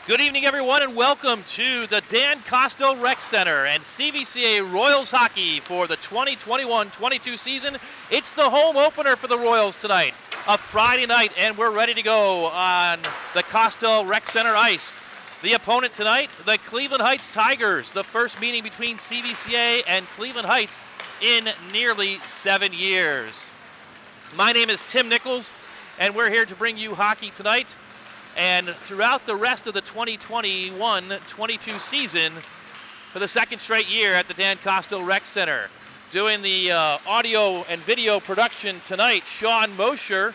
Good evening, everyone, and welcome to the Dan Kostel Rec Center and CVCA Royals hockey for the 2021-22 season. It's the home opener for the Royals tonight, a Friday night, and we're ready to go on the Kostel Rec Center ice. The opponent tonight, the Cleveland Heights Tigers, the first meeting between CVCA and Cleveland Heights in nearly 7 years. My name is Tim Nichols, and we're here to bring you hockey tonight and throughout the rest of the 2021-22 season for the second straight year at the Dan Kostel Rec Center. Doing the audio and video production tonight, Sean Mosher,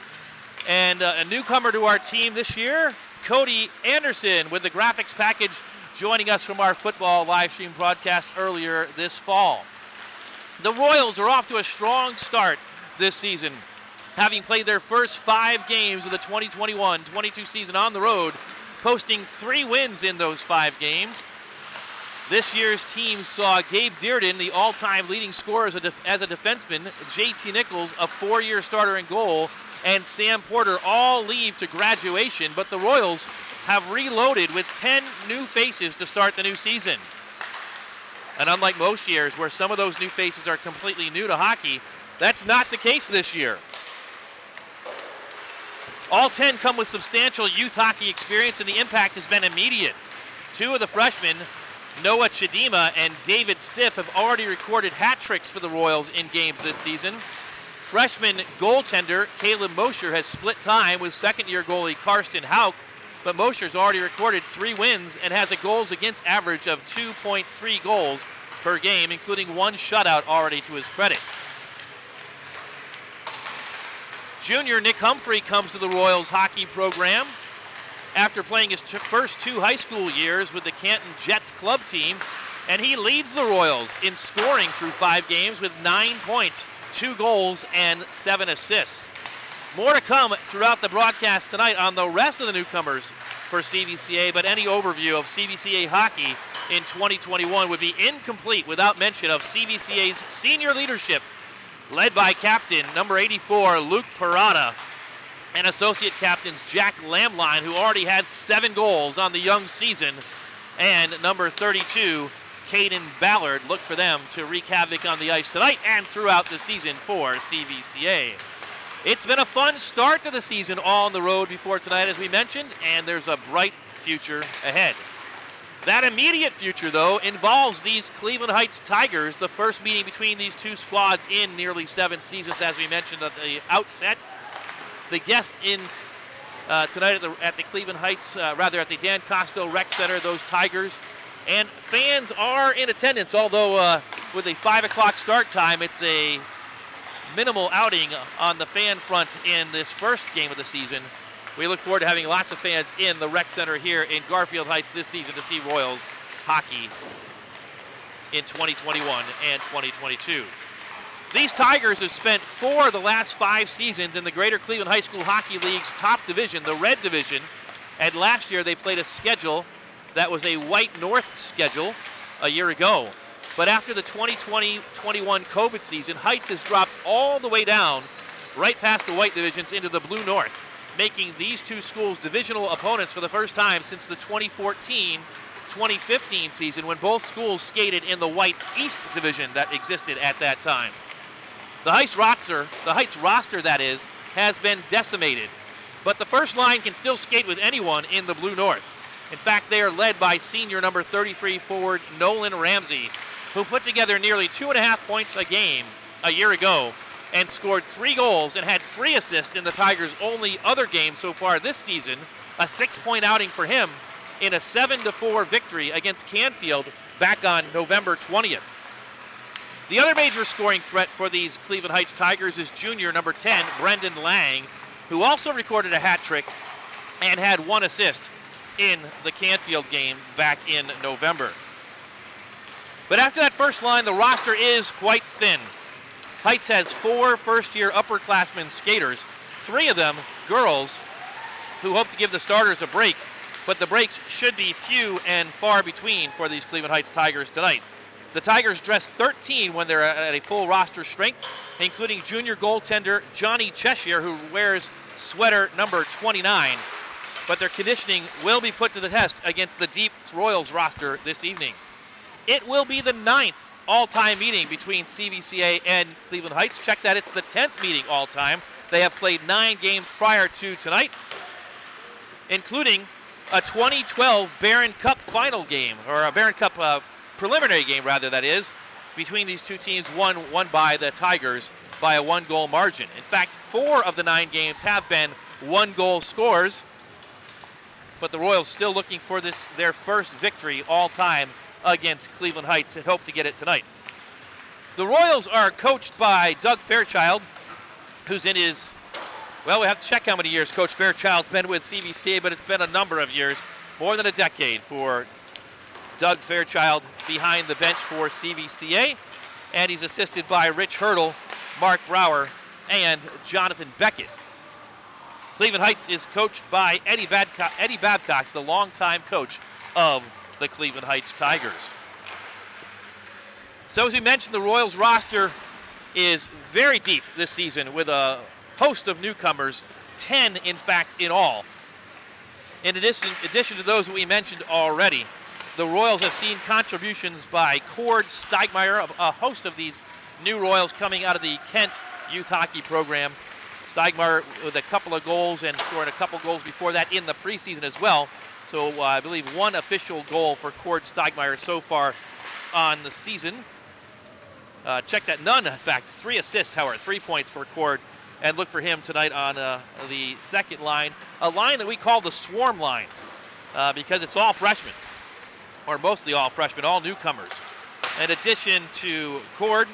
and a newcomer to our team this year, Cody Anderson, with the graphics package, joining us from our football live stream broadcast earlier this fall. The Royals are off to a strong start this season, having played their first 5 games of the 2021-22 season on the road, posting 3 wins in those 5 games. This year's team saw Gabe Dearden, the all-time leading scorer as a defenseman, JT Nichols, a 4-year starter in goal, and Sam Porter all leave to graduation, but the Royals have reloaded with 10 new faces to start the new season. And unlike most years where some of those new faces are completely new to hockey, that's not the case this year. All 10 come with substantial youth hockey experience, and the impact has been immediate. 2 of the freshmen, Noah Chidima and David Siff, have already recorded hat tricks for the Royals in games this season. Freshman goaltender Caleb Mosher has split time with second-year goalie Karsten Hauk, but Mosher's already recorded 3 wins and has a goals against average of 2.3 goals per game, including 1 shutout already to his credit. Junior Nick Humphrey comes to the Royals hockey program after playing his first 2 high school years with the Canton Jets club team, and he leads the Royals in scoring through 5 games with 9 points, 2 goals, and 7 assists. More to come throughout the broadcast tonight on the rest of the newcomers for CVCA, but any overview of CVCA hockey in 2021 would be incomplete without mention of CVCA's senior leadership, led by captain number 84, Luke Parada, and associate captains Jack Lamline, who already had 7 goals on the young season, and number 32, Caden Ballard. Look for them to wreak havoc on the ice tonight and throughout the season for CVCA. It's been a fun start to the season on the road before tonight, as we mentioned, and there's a bright future ahead. That immediate future, though, involves these Cleveland Heights Tigers, the first meeting between these 2 squads in nearly 7 seasons, as we mentioned at the outset. The guests in tonight at the Cleveland Heights, at the Dan Kostel Rec Center, those Tigers, and fans are in attendance, although with a 5 o'clock start time, it's a minimal outing on the fan front in this first game of the season. We look forward to having lots of fans in the rec center here in Garfield Heights this season to see Royals hockey in 2021 and 2022. These Tigers have spent 4 of the last 5 seasons in the Greater Cleveland High School Hockey League's top division, the Red Division, and last year they played a schedule that was a White North schedule a year ago. But after the 2020-21 COVID season, Heights has dropped all the way down right past the White Divisions into the Blue North, making these 2 schools divisional opponents for the first time since the 2014-2015 season, when both schools skated in the White East Division that existed at that time. The Heights roster, that is, has been decimated, but the first line can still skate with anyone in the Blue North. In fact, they are led by senior number 33 forward Nolan Ramsey, who put together nearly 2.5 points a game a year ago and scored 3 goals and had 3 assists in the Tigers' only other game so far this season, a 6-point outing for him in a 7-4 victory against Canfield back on November 20th. The other major scoring threat for these Cleveland Heights Tigers is junior number 10, Brendan Lang, who also recorded a hat trick and had 1 assist in the Canfield game back in November. But after that first line, the roster is quite thin. Heights has 4 first-year upperclassmen skaters, 3 of them girls, who hope to give the starters a break, but the breaks should be few and far between for these Cleveland Heights Tigers tonight. The Tigers dress 13 when they're at a full roster strength, including junior goaltender Johnny Cheshire, who wears sweater number 29. but their conditioning will be put to the test against the deep Royals roster this evening. It will be the 9th all-time meeting between CVCA and Cleveland Heights. Check that, it's the 10th meeting all-time. They have played 9 games prior to tonight, including a 2012 Barron Cup final game, or a Barron Cup preliminary game, rather, that is, between these two teams, won by the Tigers by a 1-goal margin. In fact, 4 of the 9 games have been 1-goal scores, but the Royals still looking for their first victory all-time against Cleveland Heights and hope to get it tonight. The Royals are coached by Doug Fairchild, who's in his, well, we have to check how many years Coach Fairchild's been with CVCA, but it's been a number of years, more than a decade for Doug Fairchild behind the bench for CVCA, and he's assisted by Rich Hurdle, Mark Brower, and Jonathan Beckett. Cleveland Heights is coached by Eddie Babcock, the longtime coach of the Cleveland Heights Tigers. So as we mentioned, the Royals roster is very deep this season with a host of newcomers, 10 in fact in all. In addition to those that we mentioned already, the Royals have seen contributions by Cord Steigmeyer, a host of these new Royals coming out of the Kent youth hockey program. Steigmeyer with a couple of goals and scoring a couple goals before that in the preseason as well. So I believe 1 official goal for Cord Steigmeyer so far on the season. Check that, none, in fact, 3 assists, however, 3 points for Cord. And look for him tonight on the second line, a line that we call the swarm line because it's all freshmen, or mostly all freshmen, all newcomers. In addition to Cord,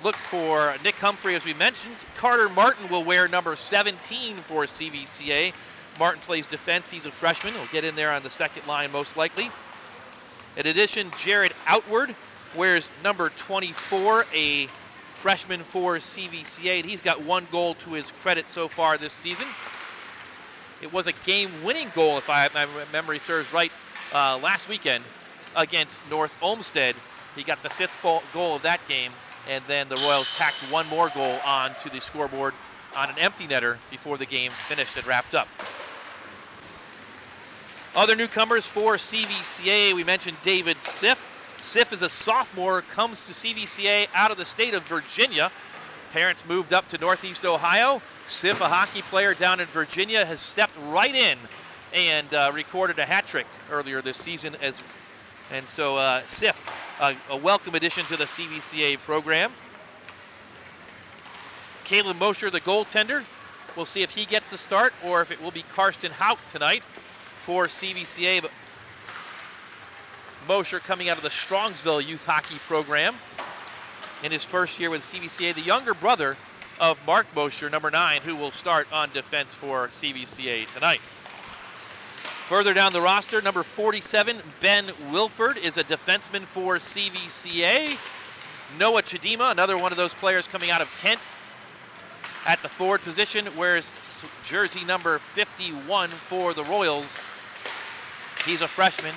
look for Nick Humphrey, as we mentioned. Carter Martin will wear number 17 for CVCA. Martin plays defense. He's a freshman. He'll get in there on the second line most likely. In addition, Jared Outward wears number 24, a freshman for CVCA, and he's got 1 goal to his credit so far this season. It was a game-winning goal, if my memory serves right, last weekend against North Olmsted. He got the 5th goal of that game, and then the Royals tacked 1 more goal onto the scoreboard on an empty netter before the game finished and wrapped up. Other newcomers for CVCA, we mentioned David Siff. Siff is a sophomore, comes to CVCA out of the state of Virginia. Parents moved up to Northeast Ohio. Siff, a hockey player down in Virginia, has stepped right in and recorded a hat trick earlier this season. And so Siff, a welcome addition to the CVCA program. Caleb Mosher, the goaltender. We'll see if he gets the start or if it will be Karsten Hauk tonight for CVCA. But Mosher coming out of the Strongsville youth hockey program in his first year with CVCA, the younger brother of Mark Mosher, number 9, who will start on defense for CVCA tonight. Further down the roster, number 47, Ben Wilford, is a defenseman for CVCA. Noah Chidima, another one of those players coming out of Kent, at the forward position, wears jersey number 51 for the Royals. He's a freshman.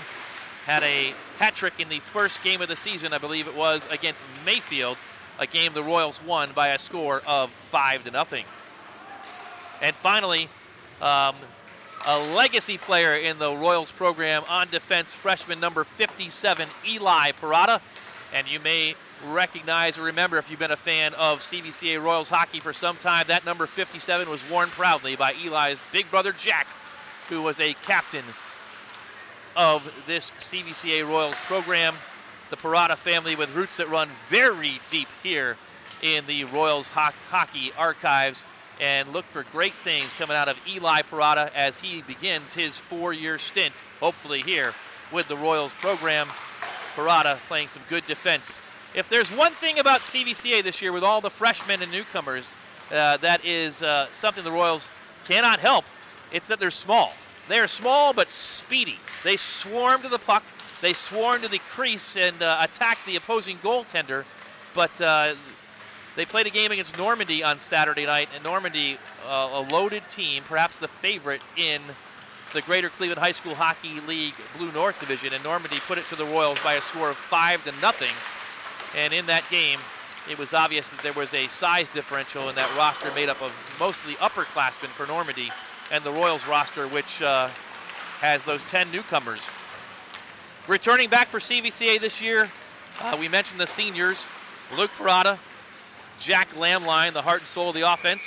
Had a hat trick in the first game of the season, I believe it was, against Mayfield, a game the Royals won by a score of 5-0. And finally, a legacy player in the Royals program on defense, freshman number 57, Eli Parada. And you may recognize or remember, if you've been a fan of CVCA Royals hockey for some time, that number 57 was worn proudly by Eli's big brother Jack, who was a captain of this CVCA Royals program. The Parada family with roots that run very deep here in the Royals hockey archives, and look for great things coming out of Eli Parada as he begins his 4-year stint, hopefully here with the Royals program. Parada playing some good defense. If there's one thing about CVCA this year with all the freshmen and newcomers that is something the Royals cannot help, it's that they're small. They're small but speedy. They swarm to the puck. They swarm to the crease and attack the opposing goaltender. But they played a game against Normandy on Saturday night, and Normandy, a loaded team, perhaps the favorite in the Greater Cleveland High School Hockey League Blue North Division, and Normandy put it to the Royals by a score of 5-0. And in that game, it was obvious that there was a size differential in that roster made up of mostly upperclassmen for Normandy, and the Royals roster, which has those 10 newcomers. Returning back for CVCA this year, we mentioned the seniors, Luke Parada, Jack Lamline, the heart and soul of the offense,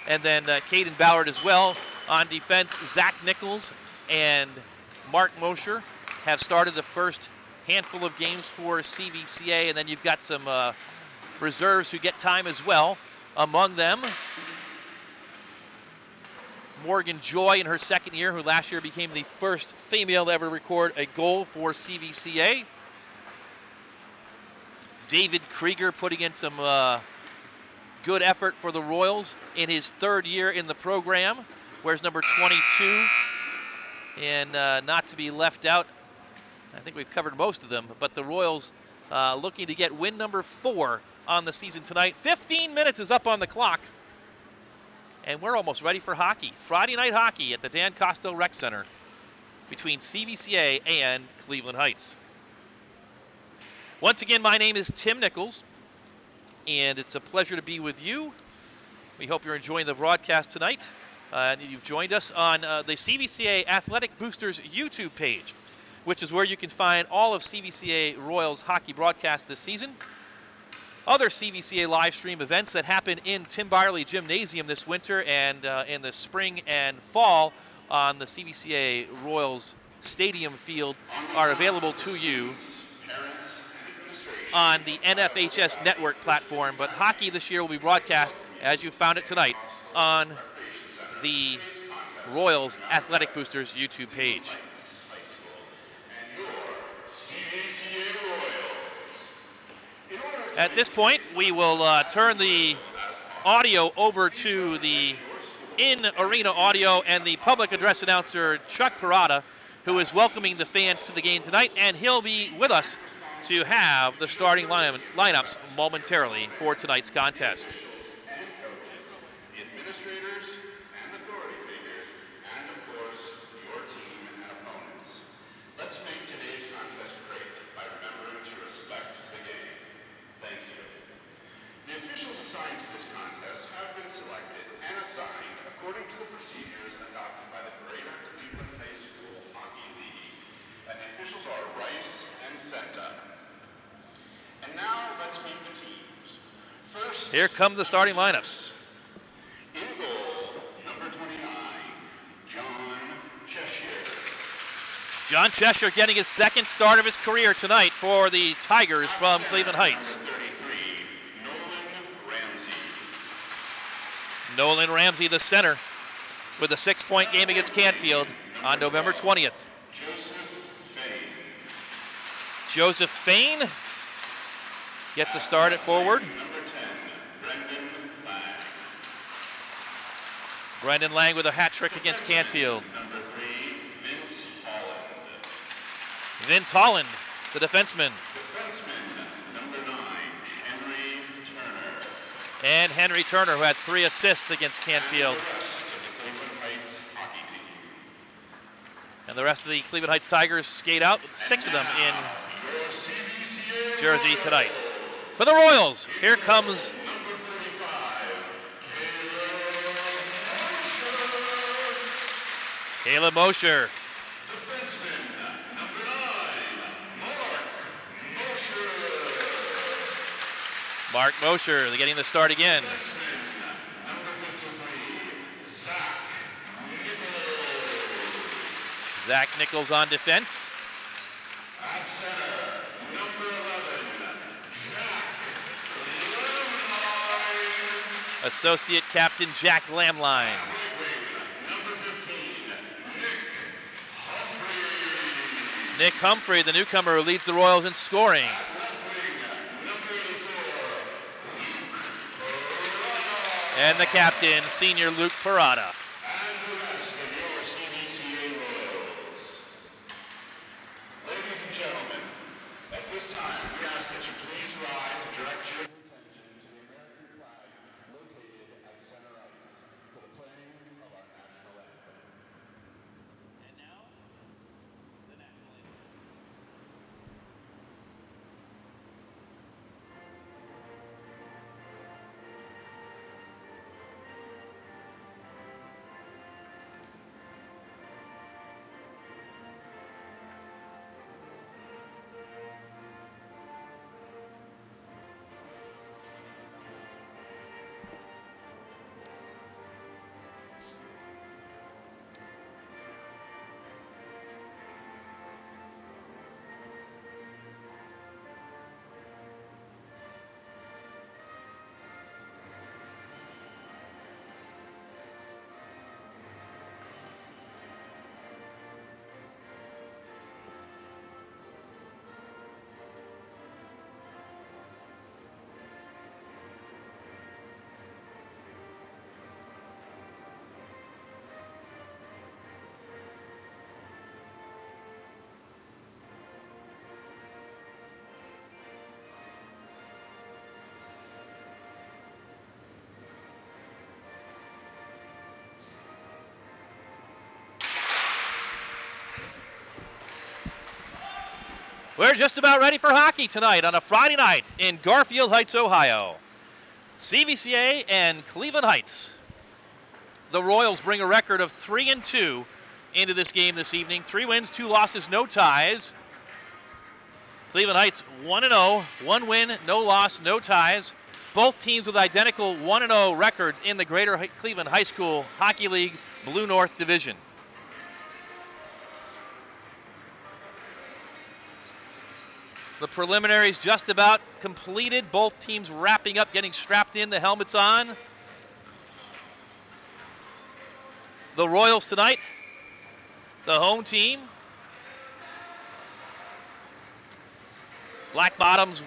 and then Caden Ballard as well. On defense, Zach Nichols and Mark Mosher have started the first handful of games for CVCA, and then you've got some reserves who get time as well. Among them, Morgan Joy in her second year, who last year became the first female to ever record a goal for CVCA. David Krieger putting in some good effort for the Royals in his third year in the program. Where's number 22? And not to be left out, I think we've covered most of them, but the Royals looking to get win number 4 on the season tonight. 15 minutes is up on the clock, and we're almost ready for hockey. Friday night hockey at the Dan Kostel Rec Center between CVCA and Cleveland Heights. Once again, my name is Tim Nichols, and it's a pleasure to be with you. We hope you're enjoying the broadcast tonight. You've joined us on the CVCA Athletic Boosters YouTube page, which is where you can find all of CVCA Royals hockey broadcasts this season. Other CVCA live stream events that happen in Tim Byerly Gymnasium this winter and in the spring and fall on the CVCA Royals Stadium field are available to you on the NFHS network platform. But hockey this year will be broadcast, as you found it tonight, on the Royals Athletic Boosters YouTube page. At this point, we will turn the audio over to the in-arena audio and the public address announcer, Chuck Parada, who is welcoming the fans to the game tonight, and he'll be with us to have the starting lineups momentarily for tonight's contest. Here come the starting lineups. In goal, number 29, John Cheshire. John Cheshire getting his second start of his career tonight for the Tigers from Cleveland Heights. Number 33, Nolan Ramsey. Nolan Ramsey, the center, with a 6-point game against Canfield on November 20th. Joseph Fain gets a start at forward. Brendan Lang with a hat trick against Canfield. Number 3, Vince Holland. Vince Holland, the defenseman. Number 9, Henry Turner. And Henry Turner, who had 3 assists against Canfield. And the rest of the Cleveland Heights Tigers skate out with 6 of them in jersey tonight. For the Royals, here comes Caleb Mosher. Defenseman, number 9, Mark Mosher getting the start again. number 53, Zach Nichols. Zach Nichols on defense. At center, number 11, Jack Lamline. Associate captain Jack Lamline. Nick Humphrey, the newcomer who leads the Royals in scoring. And the captain, senior Luke Parada. And the rest of your CVCA Royals. Ladies and gentlemen, at this time, we ask that you please rise and direct your attention to the American flag located at center ice for the playing of our national anthem. And now, the national anthem. We're just about ready for hockey tonight on a Friday night in Garfield Heights, Ohio. CVCA and Cleveland Heights. The Royals bring a record of 3-2 into this game this evening. 3 wins, 2 losses, no ties. Cleveland Heights 1-0, 1 win, no loss, no ties. Both teams with identical 1-0 records in the Greater Cleveland High School Hockey League Blue North Division. The preliminaries just about completed. Both teams wrapping up, getting strapped in, the helmets on. The Royals tonight, the home team. Black bottoms,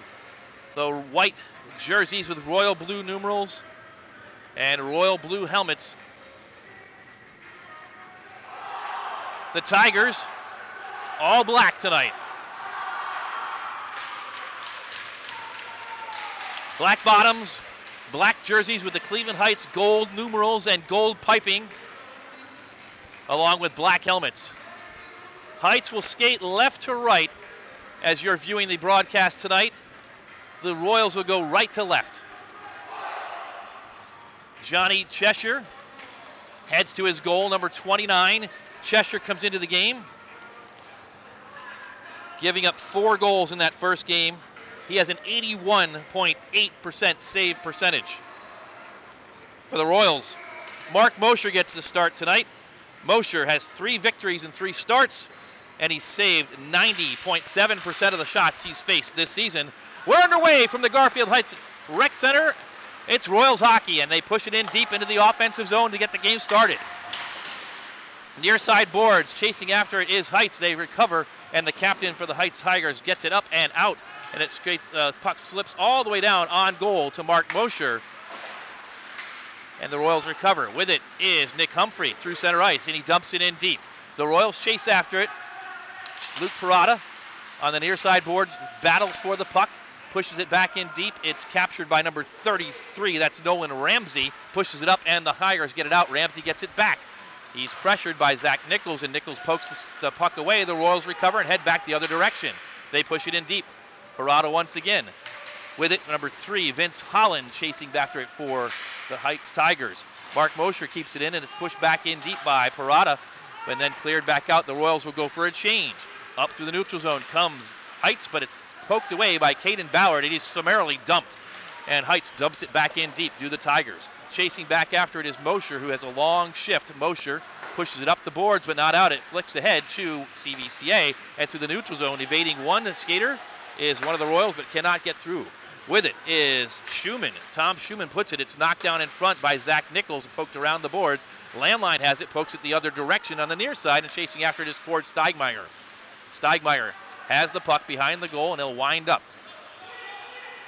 the white jerseys with royal blue numerals and royal blue helmets. The Tigers, all black tonight. Black bottoms, black jerseys with the Cleveland Heights gold numerals and gold piping, along with black helmets. Heights will skate left to right as you're viewing the broadcast tonight. The Royals will go right to left. Johnny Cheshire heads to his goal, number 29. Cheshire comes into the game, giving up 4 goals in that first game. He has an 81.8% save percentage. For the Royals, Mark Mosher gets the start tonight. Mosher has 3 victories in 3 starts, and he's saved 90.7% of the shots he's faced this season. We're underway from the Garfield Heights Rec Center. It's Royals hockey, and they push it in deep into the offensive zone to get the game started. Near side boards, chasing after it is Heights. They recover, and the captain for the Heights Tigers gets it up and out. And it skates, puck slips all the way down on goal to Mark Mosher. And the Royals recover. With it is Nick Humphrey through center ice, and he dumps it in deep. The Royals chase after it. Luke Parada on the near side boards battles for the puck, pushes it back in deep. It's captured by number 33. That's Nolan Ramsey. Pushes it up, and the Tigers get it out. Ramsey gets it back. He's pressured by Zach Nichols, and Nichols pokes the puck away. The Royals recover and head back the other direction. They push it in deep. Parada once again. With it, number 3, Vince Holland chasing after it for the Heights Tigers. Mark Mosher keeps it in, and it's pushed back in deep by Parada, and then cleared back out. The Royals will go for a change. Up through the neutral zone comes Heights, but it's poked away by Caden Ballard. It is summarily dumped, and Heights dumps it back in deep to the Tigers. Chasing back after it is Mosher, who has a long shift. Mosher pushes it up the boards, but not out. It flicks ahead to CVCA and through the neutral zone, evading one skater is one of the Royals, but cannot get through. With it is Schumann. Tom Schumann puts it. It's knocked down in front by Zach Nichols, poked around the boards. Landline has it, pokes it the other direction on the near side, and chasing after it is Cord Steigmeyer. Steigmeyer has the puck behind the goal, and he'll wind up.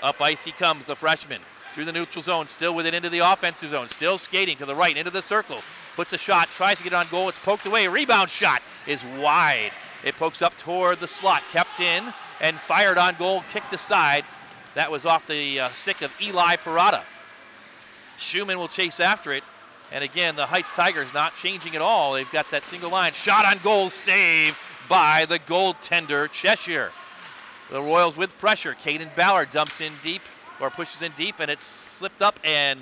Up ice he comes, the freshman. Through the neutral zone, still with it into the offensive zone. Still skating to the right, into the circle. Puts a shot, tries to get on goal. It's poked away. Rebound shot is wide. It pokes up toward the slot, kept in, and fired on goal, kicked aside. That was off the stick of Eli Parada. Schumann will chase after it. And again, the Heights Tigers not changing at all. They've got that single line. Shot on goal, saved by the goaltender, Cheshire. The Royals with pressure. Caden Ballard dumps in deep, or pushes in deep, and it's slipped up and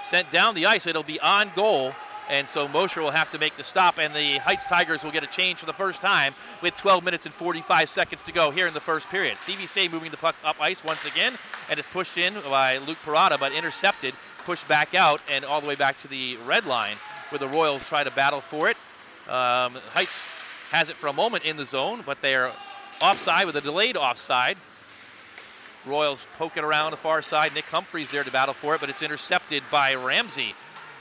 sent down the ice. It'll be on goal. And so Mosher will have to make the stop, and the Heights Tigers will get a change for the first time with 12 minutes and 45 seconds to go here in the first period. CVCA moving the puck up ice once again, and it's pushed in by Luke Parada, but intercepted, pushed back out, and all the way back to the red line where the Royals try to battle for it. Heights has it for a moment in the zone, but they're offside with a delayed offside. Royals poke it around the far side. Nick Humphreys there to battle for it, but it's intercepted by Ramsey.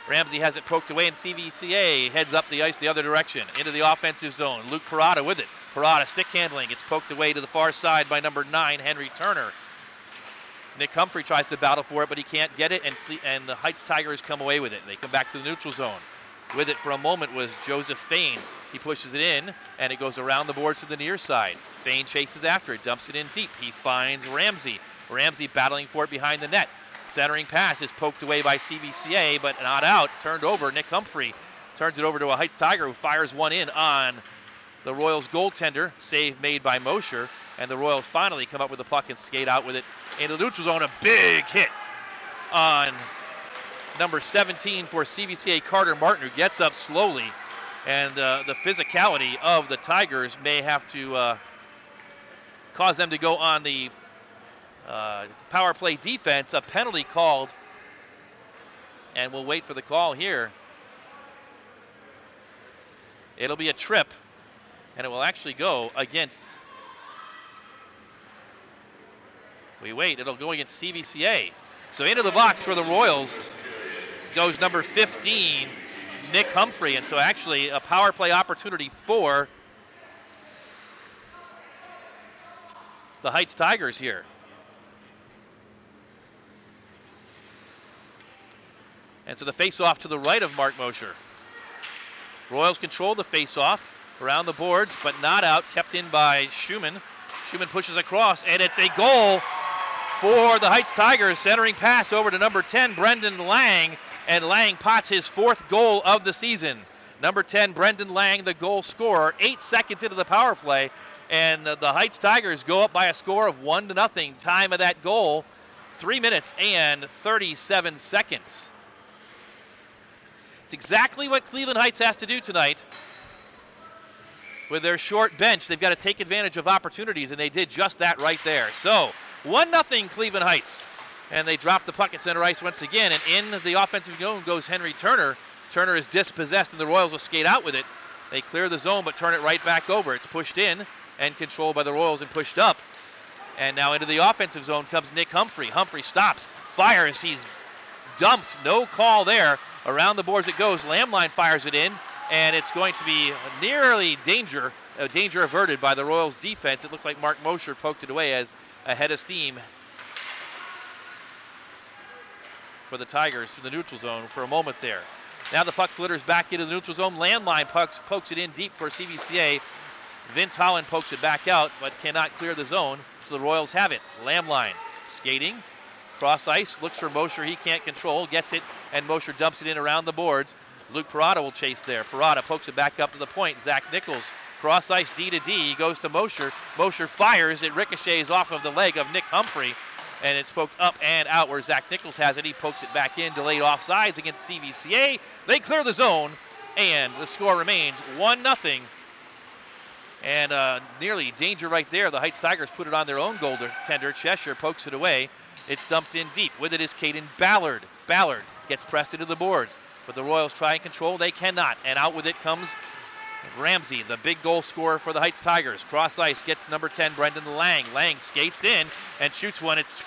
Ramsey has it poked away, and CVCA heads up the ice the other direction into the offensive zone. Luke Parada with it. Parada stick handling. It's poked away to the far side by number 9, Henry Turner. Nick Humphrey tries to battle for it, but he can't get it, and the Heights Tigers come away with it. They come back to the neutral zone. With it for a moment was Joseph Fain. He pushes it in, and it goes around the boards to the near side. Fain chases after it, dumps it in deep. He finds Ramsey. Ramsey battling for it behind the net. Centering pass is poked away by CVCA, but not out. Turned over. Nick Humphrey turns it over to a Heights Tiger who fires one in on the Royals goaltender. Save made by Mosher, and the Royals finally come up with the puck and skate out with it into the neutral zone. A big hit on number 17 for CVCA, Carter Martin, who gets up slowly. And the physicality of the Tigers may have to cause them to go on the power play defense. A penalty called, and we'll wait for the call here. It'll be a trip, and it will actually go against, we wait, it'll go against CVCA. So into the box for the Royals goes number 15, Nick Humphrey, and so actually a power play opportunity for the Heights Tigers here. And so the face-off to the right of Mark Mosher. Royals control the face-off around the boards, but not out, kept in by Schumann. Schumann pushes across, and it's a goal for the Heights Tigers. Centering pass over to number 10, Brendan Lang, and Lang pots his 4th goal of the season. Number 10, Brendan Lang, the goal scorer, 8 seconds into the power play, and the Heights Tigers go up by a score of 1-0. Time of that goal, 3 minutes and 37 seconds. It's exactly what Cleveland Heights has to do tonight. With their short bench, they've got to take advantage of opportunities, and they did just that right there. So, 1-0 Cleveland Heights. And they drop the puck at center ice once again, and in the offensive zone goes Henry Turner. Turner is dispossessed, and the Royals will skate out with it. They clear the zone, but turn it right back over. It's pushed in and controlled by the Royals and pushed up. And now into the offensive zone comes Nick Humphrey. Humphrey stops, fires, he's dumped, no call there. Around the boards it goes. Lamline fires it in, and it's going to be nearly danger averted by the Royals defense. It looked like Mark Mosher poked it away as a head of steam for the Tigers from the neutral zone for a moment there. Now the puck flitters back into the neutral zone. Landline pokes it in deep for CVCA. Vince Holland pokes it back out, but cannot clear the zone, so the Royals have it. Landline skating. Cross ice, looks for Mosher, he can't control, gets it, and Mosher dumps it in around the boards. Luke Parada will chase there. Parada pokes it back up to the point. Zach Nichols, cross ice D to D, goes to Mosher. Mosher fires, it ricochets off of the leg of Nick Humphrey, and it's poked up and out where Zach Nichols has it. He pokes it back in, delayed offsides against CVCA. They clear the zone, and the score remains 1-0. And nearly danger right there. The Heights Tigers put it on their own goaltender. Cheshire pokes it away. It's dumped in deep. With it is Caden Ballard. Ballard gets pressed into the boards, but the Royals try and control. They cannot. And out with it comes Ramsey, the big goal scorer for the Heights Tigers. Cross ice gets number 10, Brendan Lang. Lang skates in and shoots one. It's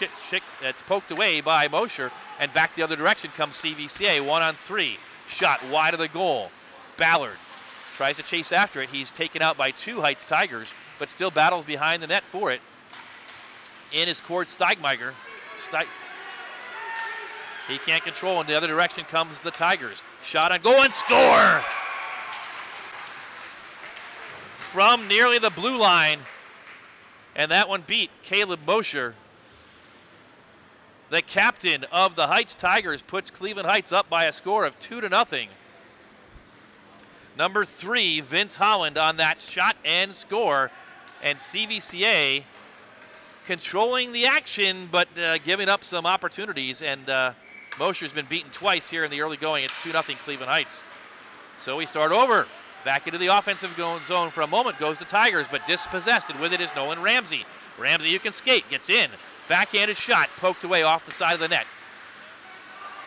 poked away by Mosher, and back the other direction comes CVCA. 1-on-3. Shot wide of the goal. Ballard tries to chase after it. He's taken out by 2 Heights Tigers, but still battles behind the net for it. In is Cord Steigmeier. He can't control. In the other direction comes the Tigers. Shot on goal and score! From nearly the blue line. And that one beat Caleb Mosher. The captain of the Heights Tigers puts Cleveland Heights up by a score of 2-0. Number 3, Vince Holland on that shot and score. And CVCA controlling the action, but giving up some opportunities. And Mosher's been beaten twice here in the early going. It's 2-0 Cleveland Heights. So we start over. Back into the offensive zone for a moment goes the Tigers, but dispossessed, and with it is Nolan Ramsey. Ramsey, you can skate, gets in. Backhanded shot, poked away off the side of the net.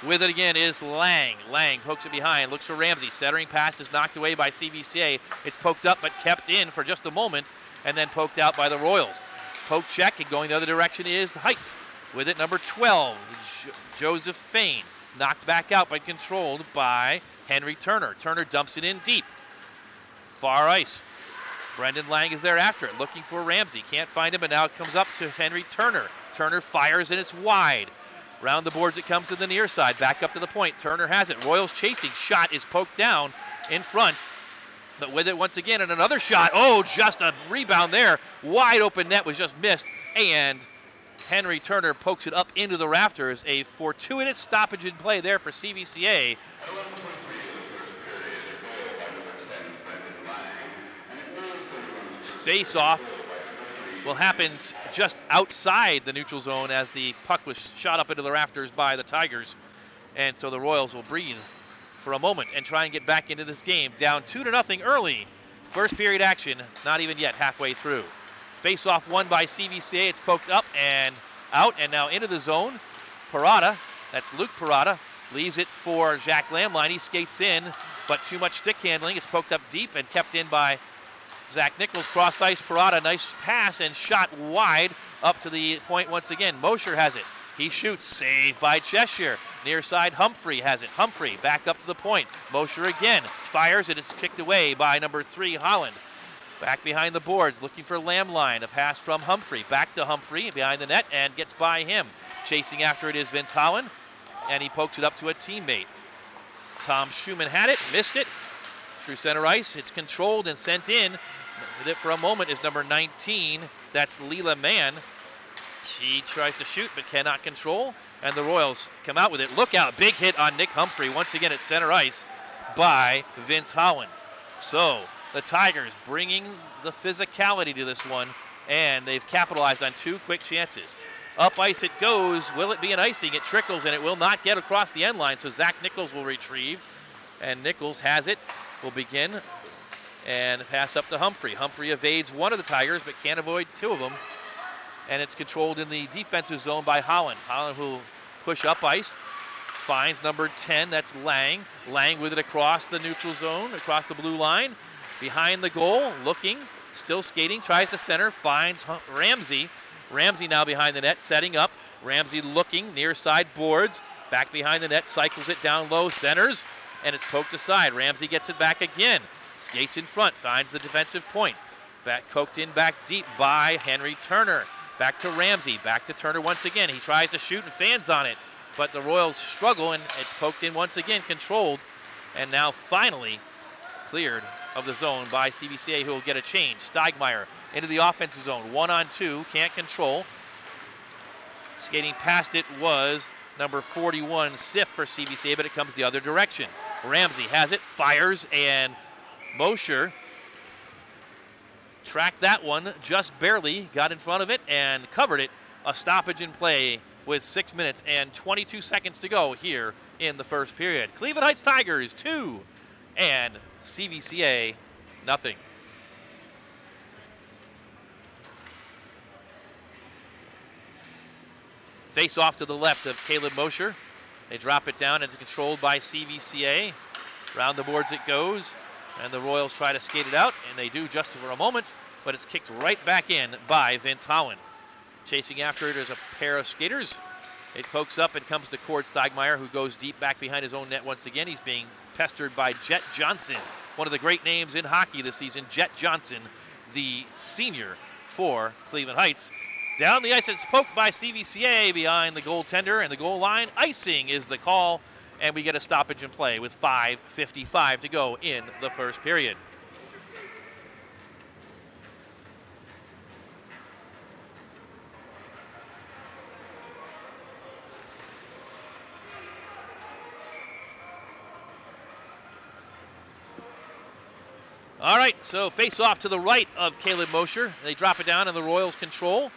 With it again is Lang. Lang pokes it behind, looks for Ramsey. Centering pass is knocked away by CVCA. It's poked up but kept in for just a moment, and then poked out by the Royals. Poke check, and going the other direction is the Heights. With it, number 12, Joseph Fain. Knocked back out but controlled by Henry Turner. Turner dumps it in deep. Far ice. Brendan Lang is there after it, looking for Ramsey. Can't find him, but now it comes up to Henry Turner. Turner fires, and it's wide. Round the boards it comes to the near side. Back up to the point. Turner has it. Royals chasing. Shot is poked down in front. But with it once again, and another shot. Oh, just a rebound there. Wide open net was just missed. And Henry Turner pokes it up into the rafters. A fortuitous stoppage in play there for CVCA. Face-off will happen just outside the neutral zone as the puck was shot up into the rafters by the Tigers. And so the Royals will breathe for a moment and try and get back into this game. Down 2-0 early. First period action, not even yet halfway through. Face-off won by CVCA. It's poked up and out and now into the zone. Parada, that's Luke Parada, leaves it for Jack Lamline. He skates in, but too much stick handling. It's poked up deep and kept in by Zach Nichols. Cross ice, Parada, nice pass and shot wide up to the point once again. Mosher has it. He shoots, saved by Cheshire. Near side, Humphrey has it. Humphrey back up to the point. Mosher again fires it. It's kicked away by number 3, Holland. Back behind the boards, looking for Lamline. A pass from Humphrey. Back to Humphrey behind the net and gets by him. Chasing after it is Vince Holland, and he pokes it up to a teammate. Tom Schumann had it, missed it. Through center ice, it's controlled and sent in. With it for a moment is number 19. That's Leela Mann. She tries to shoot but cannot control, and the Royals come out with it. Look out, big hit on Nick Humphrey once again at center ice by Vince Holland. So the Tigers bringing the physicality to this one, and they've capitalized on 2 quick chances. Up ice it goes. Will it be an icing? It trickles, and it will not get across the end line, so Zach Nichols will retrieve, and Nichols has it. Will begin and pass up to Humphrey. Humphrey evades one of the Tigers, but can't avoid 2 of them, and it's controlled in the defensive zone by Holland. Holland will push up ice, finds number 10, that's Lang. Lang with it across the neutral zone, across the blue line, behind the goal, looking, still skating, tries to center, finds Ramsey. Ramsey now behind the net, setting up. Ramsey looking, near side boards, back behind the net, cycles it down low, centers, and it's poked aside. Ramsey gets it back again, skates in front, finds the defensive point. Back poked in back deep by Henry Turner. Back to Ramsey, back to Turner once again. He tries to shoot and fans on it, but the Royals struggle, and it's poked in once again, controlled, and now finally cleared of the zone by CVCA, who will get a change. Steigmeyer into the offensive zone, 1-on-2, can't control. Skating past it was number 41, Siff for CVCA, but it comes the other direction. Ramsey has it, fires, and Mosher tracked that one, just barely got in front of it and covered it. A stoppage in play with 6 minutes and 22 seconds to go here in the first period. Cleveland Heights Tigers 2 and CVCA nothing. Face off to the left of Caleb Mosher. They drop it down and it's controlled by CVCA. Round the boards it goes, and the Royals try to skate it out, and they do just for a moment, but it's kicked right back in by Vince Holland. Chasing after it is a pair of skaters. It pokes up and comes to Cord Steigmeyer, who goes deep back behind his own net once again. He's being pestered by Jet Johnson, one of the great names in hockey this season. Jet Johnson, the senior for Cleveland Heights. Down the ice, it's poked by CVCA behind the goaltender and the goal line. Icing is the call, and we get a stoppage in play with 5:55 to go in the first period. All right, so face off to the right of Caleb Mosher. They drop it down, and the Royals control.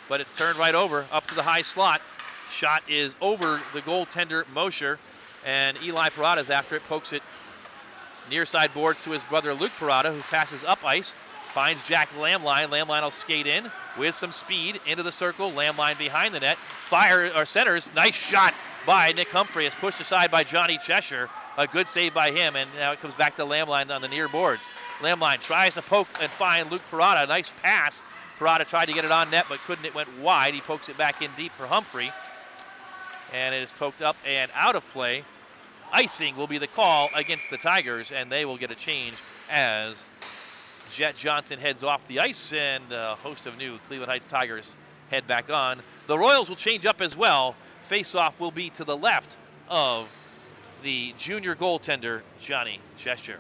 But it's turned right over, up to the high slot. Shot is over the goaltender Mosher, and Eli Parada's after it, pokes it near side board to his brother Luke Parada, who passes up ice, finds Jack Lamline. Lamline will skate in with some speed into the circle. Lamline behind the net, centers. Nice shot by Nick Humphrey. It's pushed aside by Johnny Cheshire. A good save by him, and now it comes back to Lamline on the near boards. Lamline tries to poke and find Luke Parada. Nice pass. Parada tried to get it on net, but couldn't. It went wide. He pokes it back in deep for Humphrey, and it is poked up and out of play. Icing will be the call against the Tigers, and they will get a change as Jet Johnson heads off the ice, and a host of new Cleveland Heights Tigers head back on. The Royals will change up as well. Face-off will be to the left of the junior goaltender, Johnny Cheshire.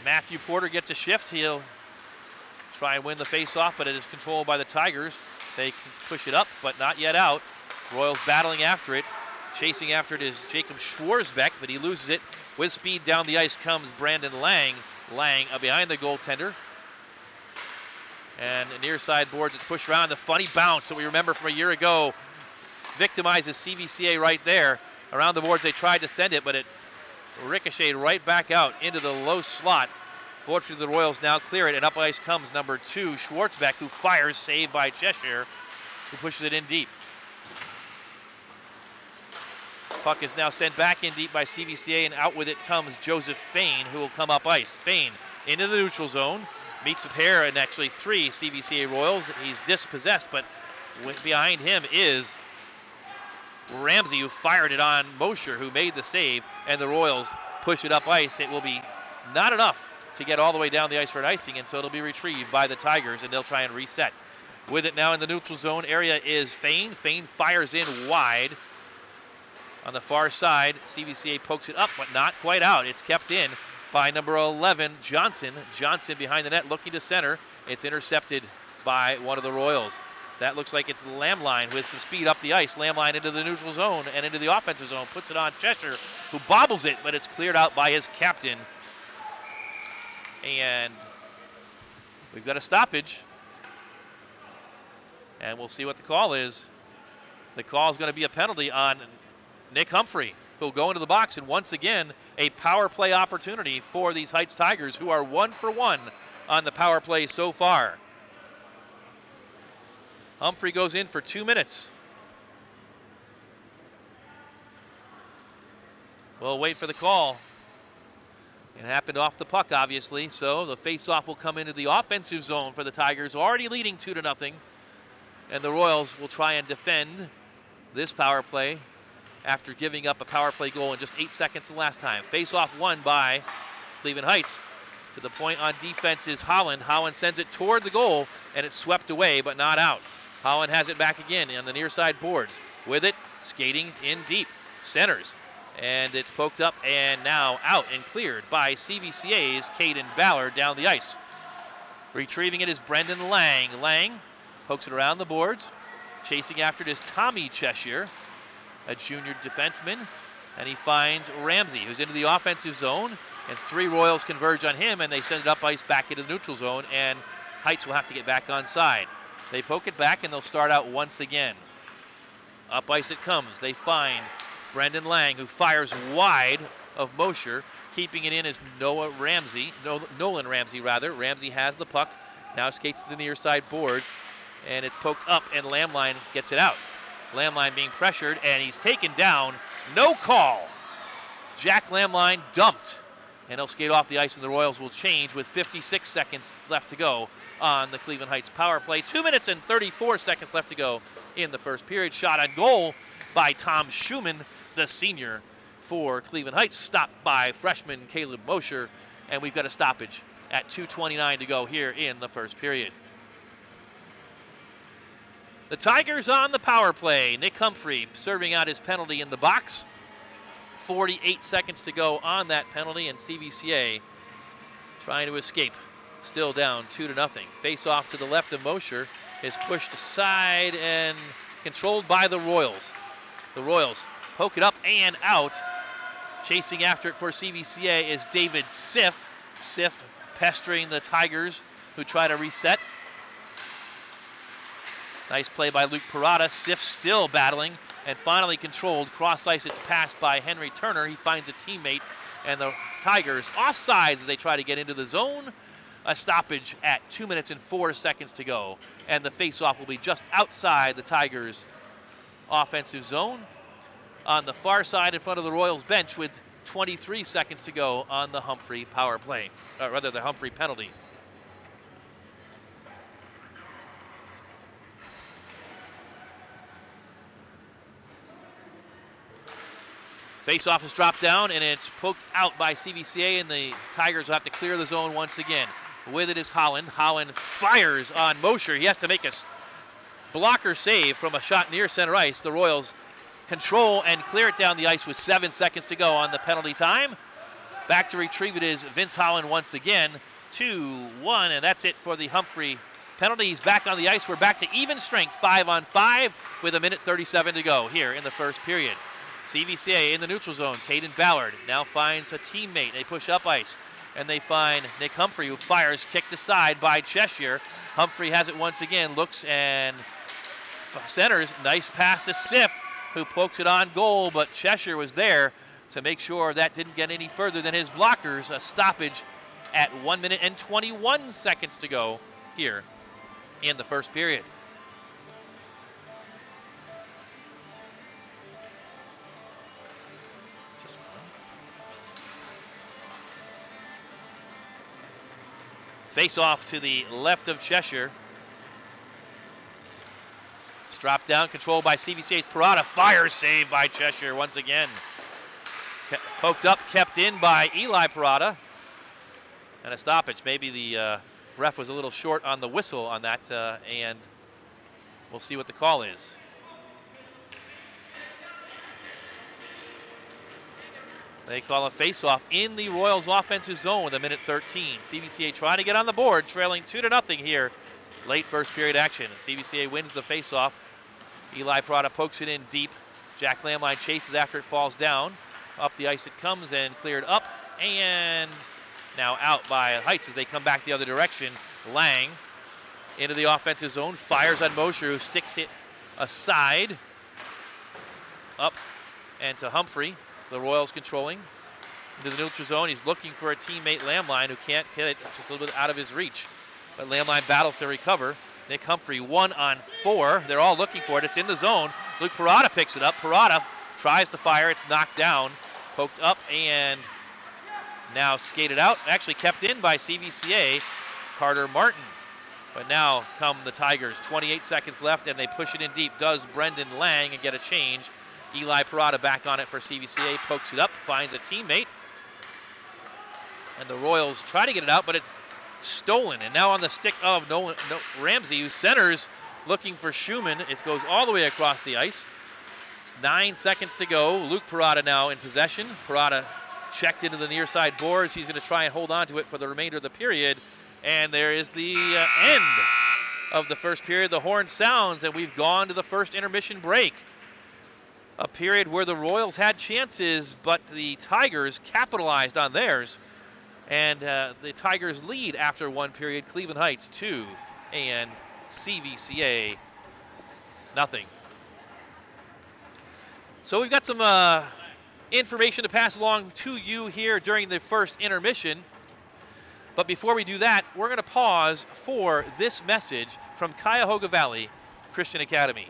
Matthew Porter gets a shift. He'll try and win the face-off, but it is controlled by the Tigers. They can push it up, but not yet out. Royals battling after it. Chasing after it is Jacob Schwarzbeck, but he loses it. With speed down the ice comes Brandon Lang. Lang behind the goaltender. And near side boards, it's pushed around. The funny bounce that we remember from a year ago victimizes CVCA right there. Around the boards, they tried to send it, but it ricocheted right back out into the low slot. Fortunately, the Royals now clear it, and up ice comes number 2, Schwarzbeck, who fires, saved by Cheshire, who pushes it in deep. Puck is now sent back in deep by CVCA, and out with it comes Joseph Fain, who will come up ice. Fain into the neutral zone, meets a pair and actually 3 CVCA Royals. He's dispossessed, but behind him is Ramsey, who fired it on Mosher, who made the save, and the Royals push it up ice. It will be not enough to get all the way down the ice for an icing, and so it'll be retrieved by the Tigers, and they'll try and reset. With it now in the neutral zone area is Fain. Fain fires in wide. On the far side, CVCA pokes it up, but not quite out. It's kept in by number 11, Johnson. Johnson behind the net looking to center. It's intercepted by one of the Royals. That looks like it's Lamline with some speed up the ice. Lamline into the neutral zone and into the offensive zone. Puts it on Cheshire, who bobbles it, but it's cleared out by his captain. And we've got a stoppage. And we'll see what the call is. The call is going to be a penalty on Nick Humphrey, who'll go into the box, and once again, a power play opportunity for these Heights Tigers, who are 1 for 1 on the power play so far. Humphrey goes in for 2 minutes. We'll wait for the call. It happened off the puck, obviously, so the face-off will come into the offensive zone for the Tigers, already leading 2-0, and the Royals will try and defend this power play after giving up a power play goal in just 8 seconds the last time. Face-off won by Cleveland Heights. To the point on defense is Holland. Holland sends it toward the goal, and it's swept away, but not out. Holland has it back again on the near side boards. With it, skating in deep. Centers. And it's poked up and now out and cleared by CVCA's Caden Ballard down the ice. Retrieving it is Brendan Lang. Lang pokes it around the boards. Chasing after it is Tommy Cheshire, a junior defenseman, and he finds Ramsey, who's into the offensive zone, and 3 Royals converge on him, and they send it up ice back into the neutral zone, and Heights will have to get back on side. They poke it back, and they'll start out once again. Up ice it comes. They find Brendan Lang, who fires wide of Mosher. Keeping it in is Nolan Ramsey. Ramsey has the puck, now skates to the near side boards, and it's poked up, and Lamline gets it out. Lamline being pressured, and he's taken down. No call. Jack Lamline dumped, and he'll skate off the ice, and the Royals will change with 56 seconds left to go on the Cleveland Heights power play. 2 minutes and 34 seconds left to go in the first period. Shot on goal by Tom Schumann, the senior for Cleveland Heights, stopped by freshman Caleb Mosher, and we've got a stoppage at 2:29 to go here in the first period. The Tigers on the power play. Nick Humphrey serving out his penalty in the box. 48 seconds to go on that penalty, and CVCA trying to escape. Still down 2-0. Face off to the left of Mosher is pushed aside and controlled by the Royals. The Royals poke it up and out. Chasing after it for CVCA is David Siff. Siff pestering the Tigers, who try to reset. Nice play by Luke Parada. Siff still battling and finally controlled. Cross ice, it's passed by Henry Turner. He finds a teammate, and the Tigers offsides as they try to get into the zone. A stoppage at 2 minutes and 4 seconds to go, and the face-off will be just outside the Tigers' offensive zone on the far side in front of the Royals bench with 23 seconds to go on the Humphrey power play, or rather the Humphrey penalty. Face-off is dropped down, and it's poked out by CVCA, and the Tigers will have to clear the zone once again. With it is Holland. Holland fires on Mosher. He has to make a blocker save from a shot near center ice. The Royals control and clear it down the ice with 7 seconds to go on the penalty time. Back to retrieve it is Vince Holland once again. 2-1, and that's it for the Humphrey penalties back on the ice. We're back to even strength, 5-on-5, with 1:37 to go here in the first period. CVCA in the neutral zone. Caden Ballard now finds a teammate. They push up ice, and they find Nick Humphrey, who fires, kicked aside by Cheshire. Humphrey has it once again, looks and centers. Nice pass to Siff, who pokes it on goal, but Cheshire was there to make sure that didn't get any further than his blockers. A stoppage at 1:21 to go here in the first period. Face off to the left of Cheshire. It's dropped down, controlled by CVCA's Parada. Fire save by Cheshire once again. Poked up, kept in by Eli Parada. And a stoppage. Maybe the ref was a little short on the whistle on that, and we'll see what the call is. They call a face-off in the Royals offensive zone with 1:13. CVCA trying to get on the board, trailing 2-0 here. Late first period action. CVCA wins the face-off. Eli Parada pokes it in deep. Jack Lamline chases after it falls down. Up the ice it comes and cleared up, and now out by Heights as they come back the other direction. Lang into the offensive zone, fires on Mosher, who sticks it aside. Up and to Humphrey. The Royals controlling into the neutral zone. He's looking for a teammate, Lamline, who can't hit it. It's just a little bit out of his reach. But Lamline battles to recover. Nick Humphrey 1-on-4. They're all looking for it. It's in the zone. Luke Parada picks it up. Parada tries to fire. It's knocked down. Poked up and now skated out. Actually kept in by CVCA, Carter Martin. But now come the Tigers. 28 seconds left, and they push it in deep. Does Brendan Lang and get a change. Eli Parada back on it for CVCA, pokes it up, finds a teammate. And the Royals try to get it out, but it's stolen. And now on the stick of Ramsey, who centers, looking for Schumann. It goes all the way across the ice. 9 seconds to go. Luke Parada now in possession. Parada checked into the near side boards. He's going to try and hold on to it for the remainder of the period. And there is the end of the first period. The horn sounds, and we've gone to the first intermission break. A period where the Royals had chances, but the Tigers capitalized on theirs. And the Tigers lead after one period. Cleveland Heights 2 and CVCA nothing. So we've got some information to pass along to you here during the first intermission. But before we do that, we're going to pause for this message from Cuyahoga Valley Christian Academy.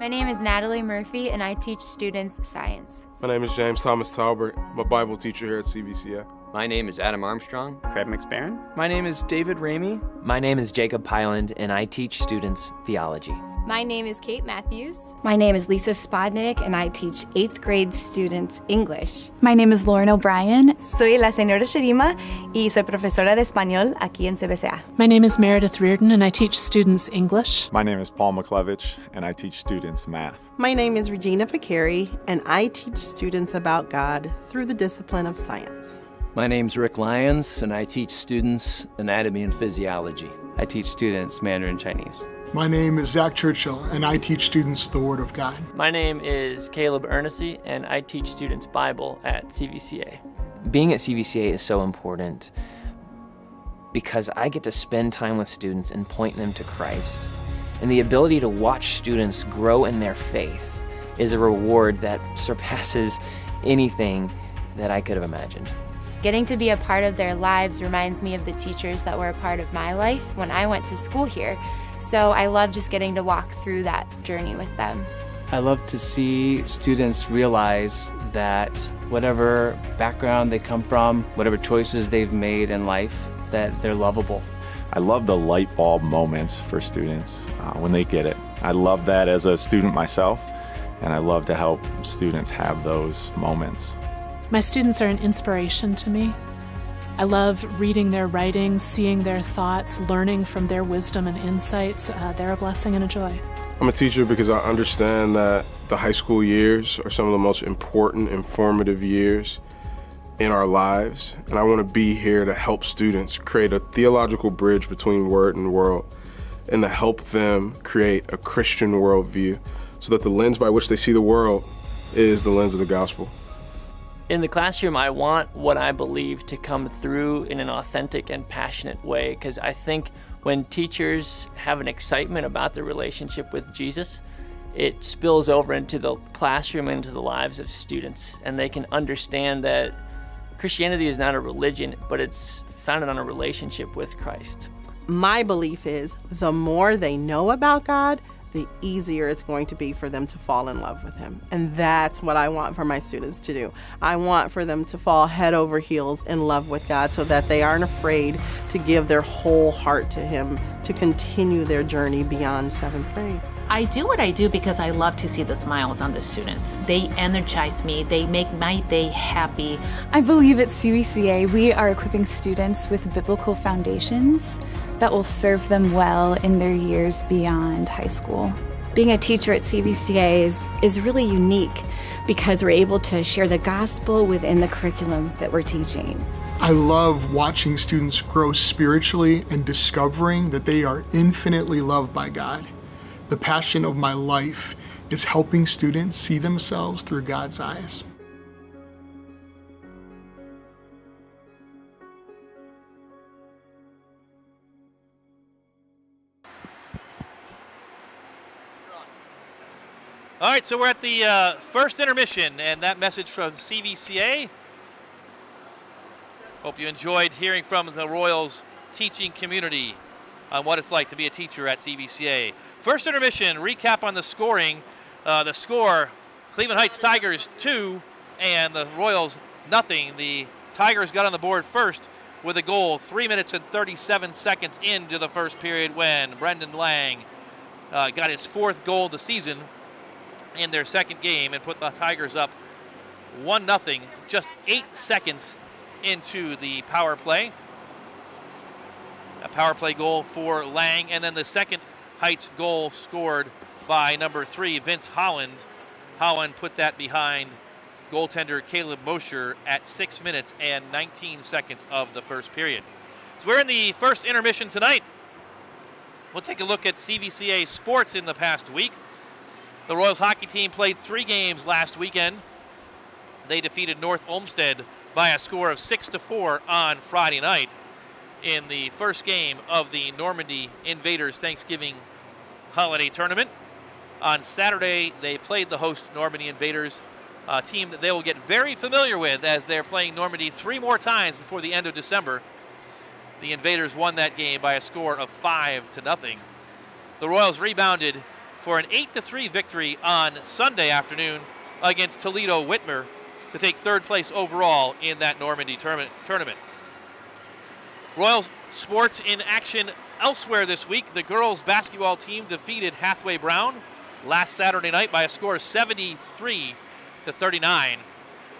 My name is Natalie Murphy, and I teach students science. My name is James Thomas Talbert. I'm a Bible teacher here at CVCA. My name is Adam Armstrong. Craig McSparron. My name is David Ramey. My name is Jacob Pyland, and I teach students theology. My name is Kate Matthews. My name is Lisa Spodnik, and I teach 8th grade students English. My name is Lauren O'Brien. Soy la señora Sherima y soy profesora de español aquí en CVCA. My name is Meredith Reardon, and I teach students English. My name is Paul McClevich, and I teach students math. My name is Regina Picari, and I teach students about God through the discipline of science. My name's Rick Lyons, and I teach students anatomy and physiology. I teach students Mandarin Chinese. My name is Zach Churchill, and I teach students the Word of God. My name is Caleb Ernessy, and I teach students Bible at CVCA. Being at CVCA is so important because I get to spend time with students and point them to Christ. And the ability to watch students grow in their faith is a reward that surpasses anything that I could have imagined. Getting to be a part of their lives reminds me of the teachers that were a part of my life when I went to school here. So I love just getting to walk through that journey with them. I love to see students realize that whatever background they come from, whatever choices they've made in life, that they're lovable. I love the light bulb moments for students when they get it. I love that as a student myself, and I love to help students have those moments. My students are an inspiration to me. I love reading their writings, seeing their thoughts, learning from their wisdom and insights. They're a blessing and a joy. I'm a teacher because I understand that the high school years are some of the most important, informative years in our lives. And I want to be here to help students create a theological bridge between word and world and to help them create a Christian worldview so that the lens by which they see the world is the lens of the gospel. In the classroom, I want what I believe to come through in an authentic and passionate way, because I think when teachers have an excitement about their relationship with Jesus, it spills over into the classroom, into the lives of students, and they can understand that Christianity is not a religion, but it's founded on a relationship with Christ. My belief is the more they know about God, the easier it's going to be for them to fall in love with him. And that's what I want for my students to do. I want for them to fall head over heels in love with God so that they aren't afraid to give their whole heart to him, to continue their journey beyond 7th grade. I do what I do because I love to see the smiles on the students. They energize me. They make my day happy. I believe at CVCA we are equipping students with biblical foundations that will serve them well in their years beyond high school. Being a teacher at CVCA is really unique because we're able to share the gospel within the curriculum that we're teaching. I love watching students grow spiritually and discovering that they are infinitely loved by God. The passion of my life is helping students see themselves through God's eyes. All right, so we're at the first intermission, and that message from CVCA. Hope you enjoyed hearing from the Royals teaching community on what it's like to be a teacher at CVCA. First intermission, recap on the scoring. The score, Cleveland Heights Tigers 2 and the Royals nothing. The Tigers got on the board first with a goal 3 minutes and 37 seconds into the first period when Brendan Lang got his 4th goal of the season in their second game and put the Tigers up 1-0 just 8 seconds into the power play. A power play goal for Lang, and then the second Heights goal scored by number 3, Vince Holland. Holland put that behind goaltender Caleb Mosher at 6 minutes and 19 seconds of the first period. So we're in the first intermission tonight. We'll take a look at CVCA sports in the past week. The Royals hockey team played 3 games last weekend. They defeated North Olmsted by a score of 6-4 on Friday night in the first game of the Normandy Invaders Thanksgiving holiday tournament. On Saturday, they played the host Normandy Invaders, a team that they will get very familiar with as they're playing Normandy 3 more times before the end of December. The Invaders won that game by a score of 5-0. The Royals rebounded for an 8-3 victory on Sunday afternoon against Toledo Whitmer to take third place overall in that Normandy tournament. Royals sports in action elsewhere this week. The girls basketball team defeated Hathaway Brown last Saturday night by a score of 73-39,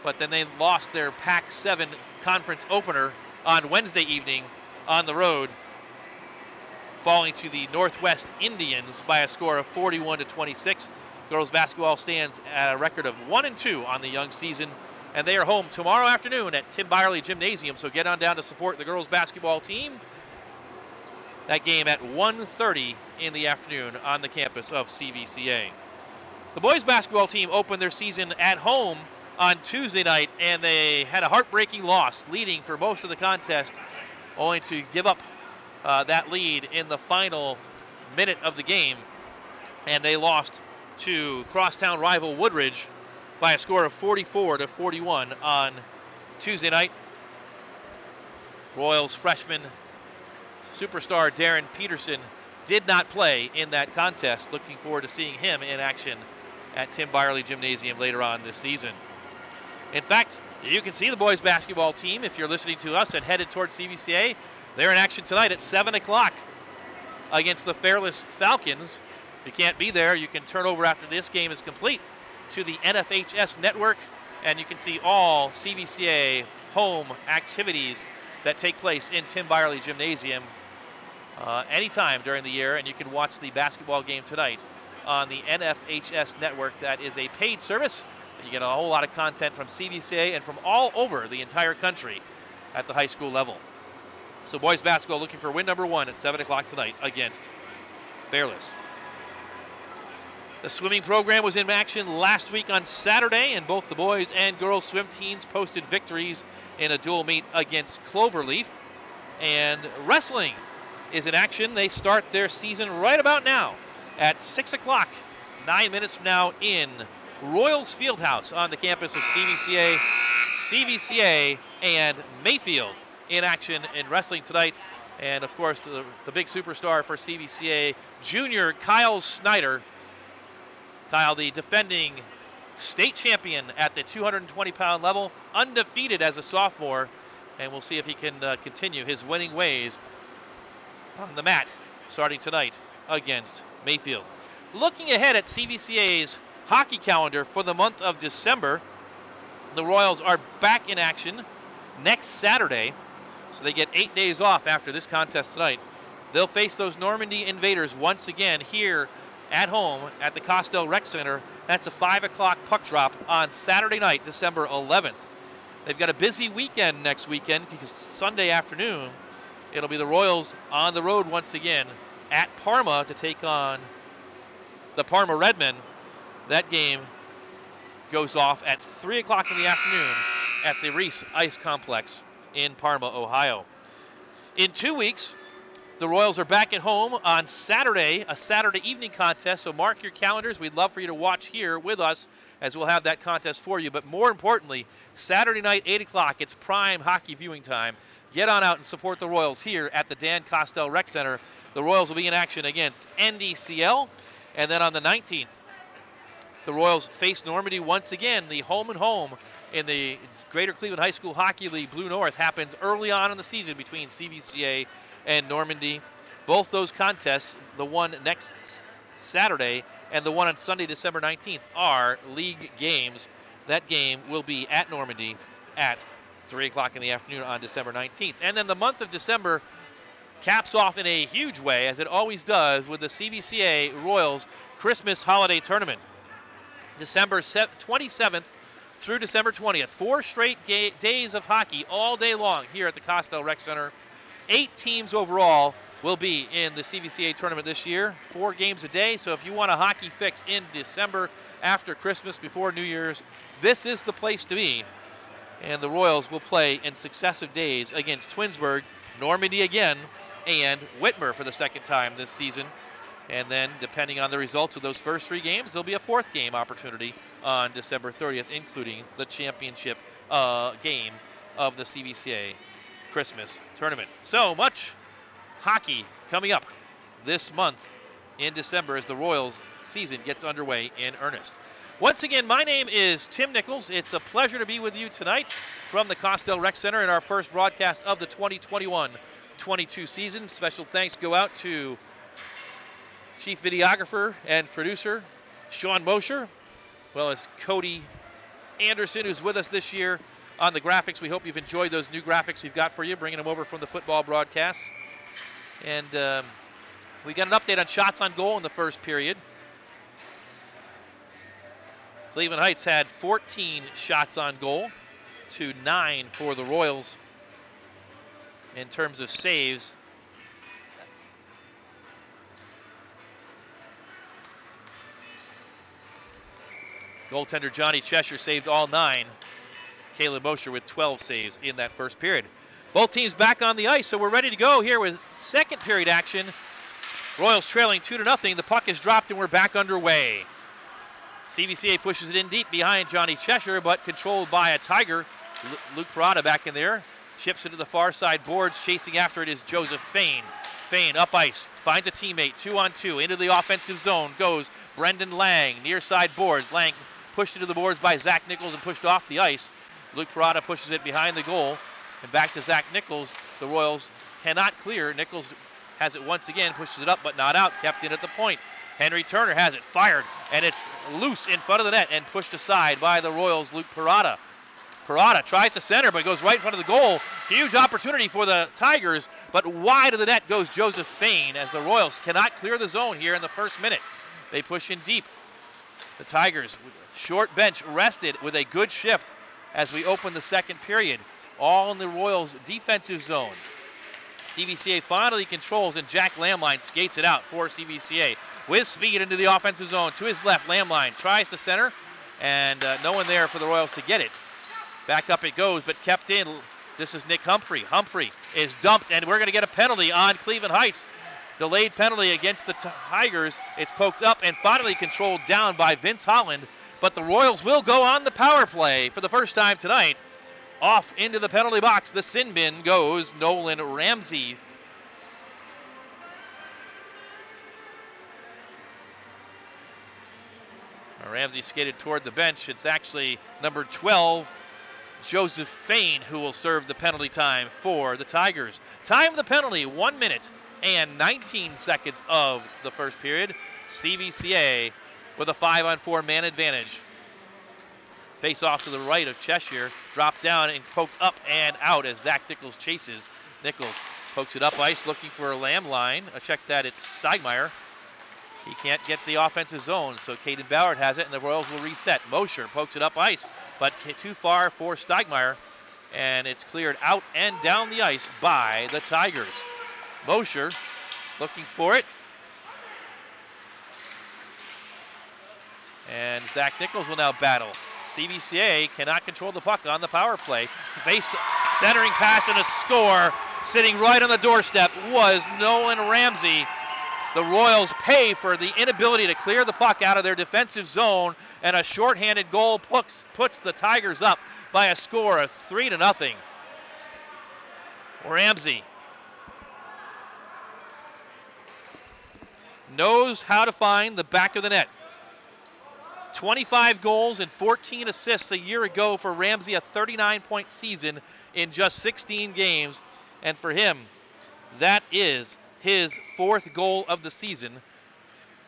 but then they lost their Pac-7 conference opener on Wednesday evening on the road, falling to the Northwest Indians by a score of 41-26. Girls basketball stands at a record of 1-2 on the young season, and they are home tomorrow afternoon at Tim Byerly Gymnasium, so get on down to support the girls basketball team. That game at 1:30 in the afternoon on the campus of CVCA. The boys basketball team opened their season at home on Tuesday night, and they had a heartbreaking loss, leading for most of the contest, only to give up that lead in the final minute of the game, and they lost to crosstown rival Woodridge by a score of 44-41 on Tuesday night. Royals freshman superstar Darren Peterson did not play in that contest. Looking forward to seeing him in action at Tim Byerly Gymnasium later on this season. In fact, you can see the boys basketball team if you're listening to us and headed towards CVCA. They're in action tonight at 7 o'clock against the Fairless Falcons. If you can't be there, you can turn over after this game is complete to the NFHS network, and you can see all CVCA home activities that take place in Tim Byerly Gymnasium anytime during the year, and you can watch the basketball game tonight on the NFHS network. That is a paid service. You get a whole lot of content from CVCA and from all over the entire country at the high school level. So boys basketball looking for win number 1 at 7 o'clock tonight against Fairless. The swimming program was in action last week on Saturday, and both the boys and girls swim teams posted victories in a dual meet against Cloverleaf. And wrestling is in action. They start their season right about now at 6 o'clock, 9 minutes from now in Royals Fieldhouse on the campus of CVCA and Mayfield in action in wrestling tonight. And of course, the big superstar for CVCA, junior Kyle Snyder. Kyle, the defending state champion at the 220-pound level, undefeated as a sophomore, and we'll see if he can continue his winning ways on the mat starting tonight against Mayfield. Looking ahead at CVCA's hockey calendar for the month of December, the Royals are back in action next Saturday, so they get 8 days off after this contest tonight. They'll face those Normandy Invaders once again here at home at the Kostel Rec Center. That's a 5 o'clock puck drop on Saturday night, December 11th. They've got a busy weekend next weekend because Sunday afternoon it'll be the Royals on the road once again at Parma to take on the Parma Redmen. That game goes off at 3 o'clock in the afternoon at the Reese Ice Complex in Parma, Ohio. In 2 weeks, the Royals are back at home on Saturday, a Saturday evening contest, so mark your calendars. We'd love for you to watch here with us as we'll have that contest for you. But more importantly, Saturday night, 8 o'clock, it's prime hockey viewing time. Get on out and support the Royals here at the Dan Kostel Rec Center. The Royals will be in action against NDCL. And then on the 19th, the Royals face Normandy once again. The home and home in the Greater Cleveland High School Hockey League Blue North happens early on in the season between CVCA and Normandy. Both those contests, the one next Saturday and the one on Sunday, December 19th, are league games. That game will be at Normandy at 3 o'clock in the afternoon on December 19th. And then the month of December caps off in a huge way, as it always does, with the CVCA Royals Christmas Holiday Tournament. December 27th through December 20th. 4 straight days of hockey all day long here at the Kostel Rec Center. 8 teams overall will be in the CVCA tournament this year. 4 games a day, so if you want a hockey fix in December after Christmas, before New Year's, this is the place to be. And the Royals will play in successive days against Twinsburg, Normandy again, and Whitmer for the second time this season. And then, depending on the results of those first 3 games, there'll be a 4th game opportunity on December 30th, including the championship game of the CVCA Christmas tournament. So much hockey coming up this month in December as the Royals season gets underway in earnest. Once again, my name is Tim Nichols. It's a pleasure to be with you tonight from the Kostel Rec Center in our first broadcast of the 2021-22 season. Special thanks go out to Chief Videographer and Producer Sean Mosher, as well as Cody Anderson, who's with us this year on the graphics. We hope you've enjoyed those new graphics we've got for you, bringing them over from the football broadcast. And we got an update on shots on goal in the first period. Cleveland Heights had 14 shots on goal to 9 for the Royals in terms of saves. Goaltender Johnny Cheshire saved all 9. Caleb Mosher with 12 saves in that first period. Both teams back on the ice, so we're ready to go here with second period action. Royals trailing 2-0. The puck is dropped and we're back underway. CVCA pushes it in deep behind Johnny Cheshire, but controlled by a Tiger. Luke Parada back in there. Chips it to the far side boards. Chasing after it is Joseph Fain. Fain up ice. Finds a teammate. 2-on-2. Into the offensive zone goes Brendan Lang. Near side boards. Lang pushed into the boards by Zach Nichols and pushed off the ice. Luke Parada pushes it behind the goal. And back to Zach Nichols. The Royals cannot clear. Nichols has it once again. Pushes it up but not out. Kept in at the point. Henry Turner has it fired, and it's loose in front of the net and pushed aside by the Royals' Luke Parada. Parada tries to center, but goes right in front of the goal. Huge opportunity for the Tigers, but wide of the net goes Joseph Fain as the Royals cannot clear the zone here in the first minute. They push in deep. The Tigers, short bench, rested with a good shift as we open the second period. All in the Royals' defensive zone. CVCA finally controls, and Jack Lamline skates it out for CVCA. With speed into the offensive zone. To his left, Lamline tries to center, and no one there for the Royals to get it. Back up it goes, but kept in. This is Nick Humphrey. Humphrey is dumped, and we're going to get a penalty on Cleveland Heights. Delayed penalty against the Tigers. It's poked up and finally controlled down by Vince Holland, but the Royals will go on the power play for the first time tonight. Off into the penalty box. The sin bin goes Nolan Ramsey. Ramsey skated toward the bench. It's actually number 12, Joseph Fain, who will serve the penalty time for the Tigers. Time of the penalty, 1 minute and 19 seconds of the first period. CVCA with a 5-on-4 man advantage. Face off to the right of Cheshire. Dropped down and poked up and out as Zach Nichols chases. Nichols pokes it up ice looking for a Lamline. Check that, it's Steigmeyer. He can't get the offensive zone, so Caden Ballard has it, and the Royals will reset. Mosher pokes it up ice, but too far for Steigmeyer, and it's cleared out and down the ice by the Tigers. Mosher looking for it. And Zach Nichols will now battle. CVCA cannot control the puck on the power play. Base centering pass and a score. Sitting right on the doorstep was Nolan Ramsey. The Royals pay for the inability to clear the puck out of their defensive zone, and a shorthanded goal puts the Tigers up by a score of 3-0. Ramsey knows how to find the back of the net. 25 goals and 14 assists a year ago for Ramsey, a 39-point season in just 16 games. And for him, that is his 4th goal of the season.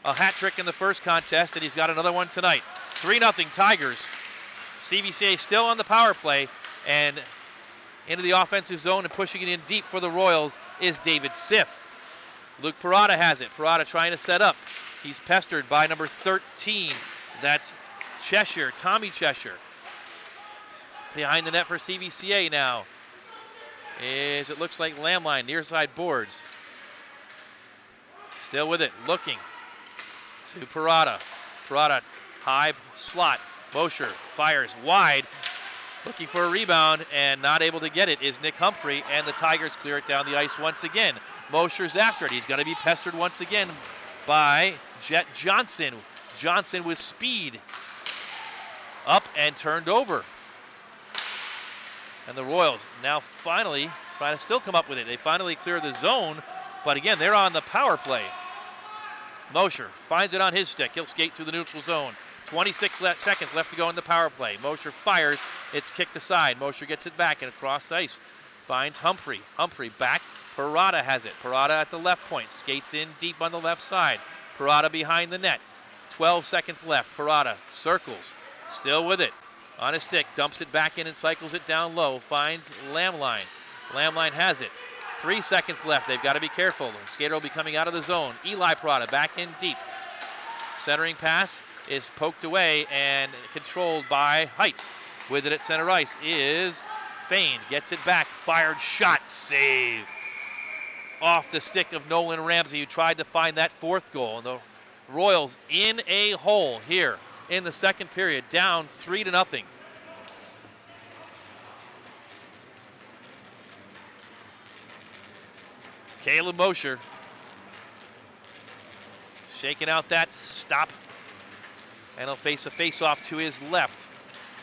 A hat trick in the first contest, and he's got another one tonight. 3-0 Tigers. CVCA still on the power play, and into the offensive zone and pushing it in deep for the Royals is David Siff. Luke Parada has it. Parada trying to set up. He's pestered by number 13. That's Cheshire, Tommy Cheshire. Behind the net for CVCA now is, it looks like, Lamline, near side boards. Still with it, looking to Parada. Parada, high slot. Mosher fires wide, looking for a rebound, and not able to get it is Nick Humphrey, and the Tigers clear it down the ice once again. Mosher's after it. He's going to be pestered once again by Jet Johnson. Johnson with speed. Up and turned over. And the Royals now finally trying to still come up with it. They finally clear the zone, but again, they're on the power play. Mosher finds it on his stick. He'll skate through the neutral zone. 26 seconds left to go in the power play. Mosher fires. It's kicked aside. Mosher gets it back and across the ice. Finds Humphrey. Humphrey back. Parada has it. Parada at the left point. Skates in deep on the left side. Parada behind the net. 12 seconds left. Parada circles. Still with it. On his stick. Dumps it back in and cycles it down low. Finds Lamline. Lamline has it. 3 seconds left. They've got to be careful. The skater will be coming out of the zone. Eli Parada back in deep. Centering pass is poked away and controlled by Heights. With it at center ice is Fain. Gets it back. Fired shot. Save. Off the stick of Nolan Ramsey, who tried to find that fourth goal. And the Royals in a hole here in the second period, down 3-0. Caleb Mosher shaking out that stop. And he'll face a face-off to his left.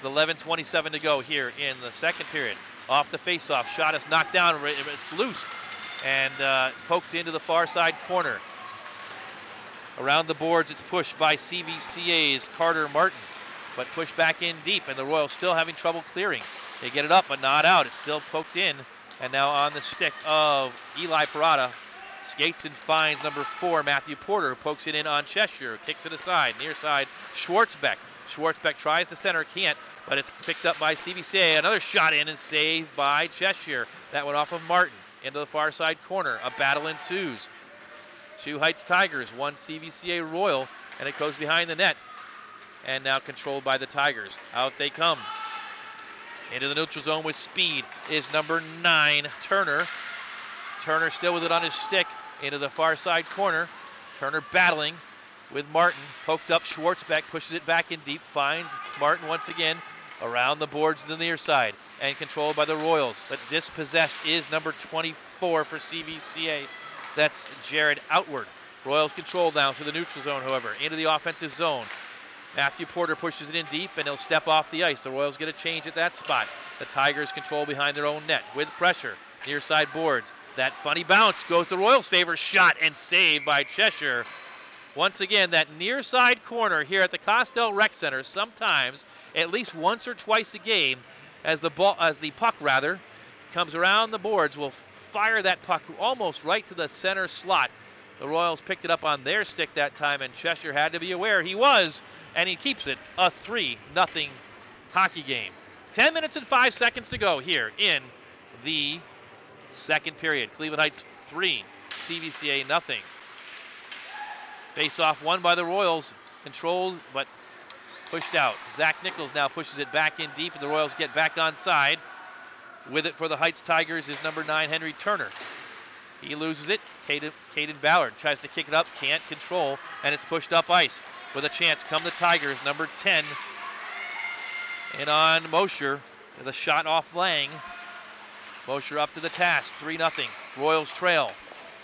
With 11:27 to go here in the second period. Off the face-off, shot is knocked down. It's loose and poked into the far side corner. Around the boards, it's pushed by CVCA's Carter Martin, but pushed back in deep, and the Royals still having trouble clearing. They get it up, but not out. It's still poked in, and now on the stick of Eli Parada. Skates and finds number 4, Matthew Porter, who pokes it in on Cheshire, kicks it aside, near side, Schwartzbeck. Schwartzbeck tries to center, can't, but it's picked up by CVCA. Another shot in and saved by Cheshire. That went off of Martin into the far side corner. A battle ensues. 2 Heights Tigers, 1 CVCA Royal, and it goes behind the net. And now controlled by the Tigers. Out they come. Into the neutral zone with speed is number 9, Turner. Turner still with it on his stick into the far side corner. Turner battling with Martin. Poked up, Schwartzbeck pushes it back in deep. Finds Martin once again around the boards to the near side and controlled by the Royals. But dispossessed is number 24 for CVCA. That's Jared Outward. Royals control down through the neutral zone, however, into the offensive zone. Matthew Porter pushes it in deep, and he'll step off the ice. The Royals get a change at that spot. The Tigers control behind their own net with pressure. Near side boards. That funny bounce goes to Royals' favor. Shot and saved by Cheshire. Once again, that near side corner here at the Kostel Rec Center, sometimes, at least once or twice a game, as the puck comes around the boards, will fire that puck almost right to the center slot. The Royals picked it up on their stick that time, and Cheshire had to be aware he was, and he keeps it a 3-0 hockey game. 10 minutes and 5 seconds to go here in the second period. Cleveland Heights 3, CVCA nothing. Face-off won by the Royals, controlled but pushed out. Zach Nichols now pushes it back in deep, and the Royals get back on side. With it for the Heights Tigers is number 9, Henry Turner. He loses it. Caden Ballard tries to kick it up, can't control, and it's pushed up ice. With a chance come the Tigers, number 10. And on Mosher, with a shot off Lang. Mosher up to the task, 3-0. Royals trail.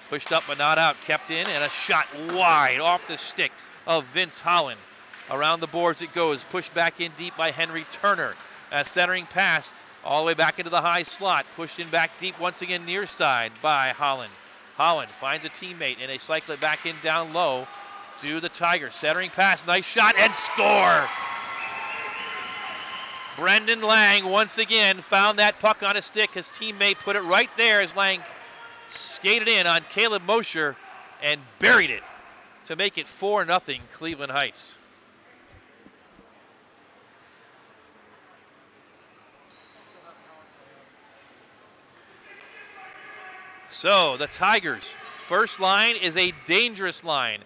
Pushed up but not out, kept in, and a shot wide off the stick of Vince Holland. Around the boards it goes, pushed back in deep by Henry Turner. A centering pass all the way back into the high slot, pushed in back deep once again near side by Holland. Holland finds a teammate, and they cycle it back in down low to the Tigers. Centering pass, nice shot, and score! Brendan Lang once again found that puck on his stick. His teammate put it right there as Lang skated in on Caleb Mosher and buried it to make it 4-0 Cleveland Heights. So the Tigers' first line is a dangerous line,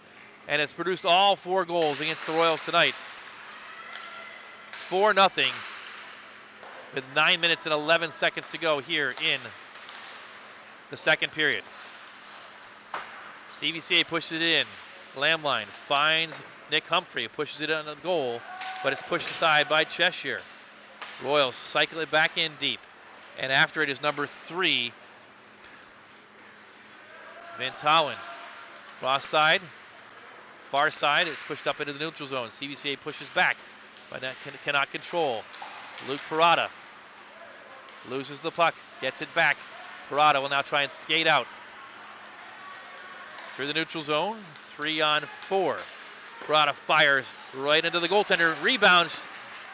and it's produced all 4 goals against the Royals tonight. 4-0 with 9 minutes and 11 seconds to go here in the second period. CVCA pushes it in. Lamline finds Nick Humphrey, pushes it on the goal, but it's pushed aside by Cheshire. Royals cycle it back in deep, and after it is number 3, Vince Holland. Cross side, far side, it's pushed up into the neutral zone. CVCA pushes back, but that cannot control. Luke Parada loses the puck, gets it back. Parada will now try and skate out through the neutral zone, 3-on-4. Parada fires right into the goaltender. Rebounds,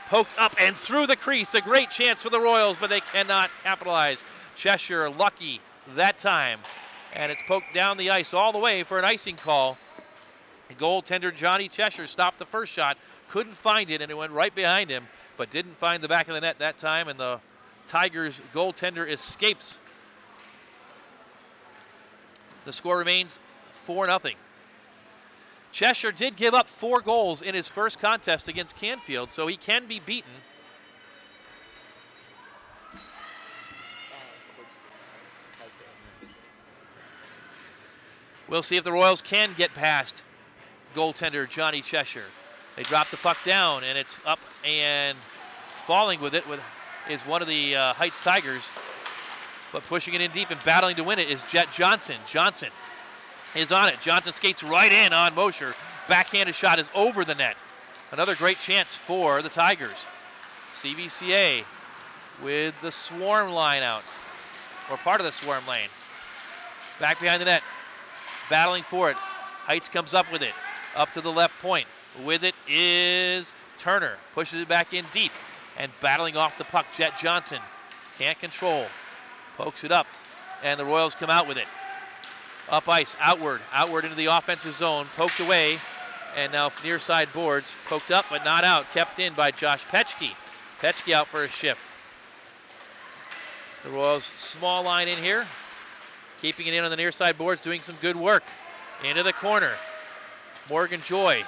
poked up and through the crease. A great chance for the Royals, but they cannot capitalize. Cheshire lucky that time. And it's poked down the ice all the way for an icing call. Goaltender Johnny Cheshire stopped the first shot, couldn't find it, and it went right behind him, but didn't find the back of the net that time, and the Tigers goaltender escapes. The score remains 4-0. Cheshire did give up 4 goals in his first contest against Canfield, so he can be beaten. We'll see if the Royals can get past goaltender Johnny Cheshire. They drop the puck down, and it's up, and falling with it is one of the Heights Tigers. But pushing it in deep and battling to win it is Jet Johnson. Johnson is on it. Johnson skates right in on Mosher. Backhanded shot is over the net. Another great chance for the Tigers. CVCA with the swarm line out, or part of the swarm lane. Back behind the net, battling for it. Heights comes up with it, up to the left point. With it is Turner. Pushes it back in deep, and battling off the puck, Jet Johnson. Can't control. Pokes it up, and the Royals come out with it. Up ice, outward into the offensive zone, poked away, and now near side boards, poked up but not out, kept in by Josh Petchke. Petchke out for a shift. The Royals small line in here, keeping it in on the near side boards, doing some good work. Into the corner, Morgan Joy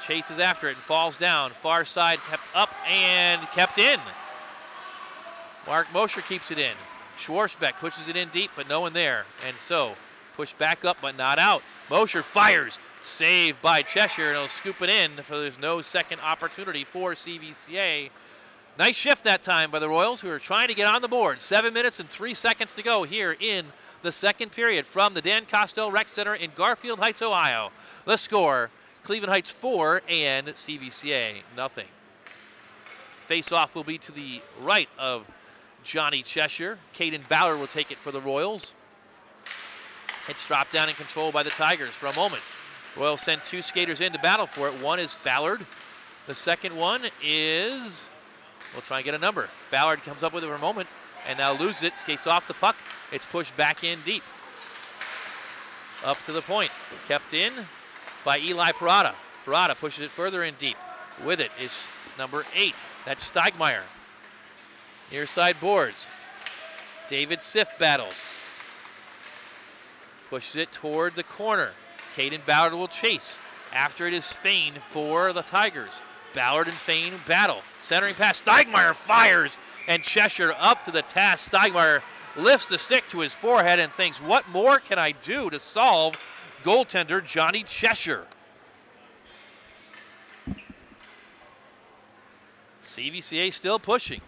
chases after it and falls down. Far side kept up and kept in. Mark Mosher keeps it in. Schwarzbeck pushes it in deep, but no one there. And so, pushed back up, but not out. Mosher fires. Saved by Cheshire, and he'll scoop it in, so there's no second opportunity for CVCA. Nice shift that time by the Royals, who are trying to get on the board. 7 minutes and 3 seconds to go here in the second period from the Dan Kostel Rec Center in Garfield Heights, Ohio. The score, Cleveland Heights 4 and CVCA nothing. Face-off will be to the right of Johnny Cheshire. Caden Ballard will take it for the Royals. It's dropped down in control by the Tigers for a moment. Royals send 2 skaters in to battle for it. One is Ballard. The second one is, we'll try and get a number. Ballard comes up with it for a moment and now loses it, skates off the puck. It's pushed back in deep. Up to the point. Kept in by Eli Parada. Parada pushes it further in deep. With it is number 8. That's Steigmeyer. Near side boards. David Siff battles. Pushes it toward the corner. Caden Ballard will chase. After it is Fain for the Tigers. Ballard and Fain battle. Centering pass. Steigmeyer fires. And Cheshire up to the task. Steigmeyer lifts the stick to his forehead and thinks, what more can I do to solve goaltender Johnny Cheshire? CVCA still pushing,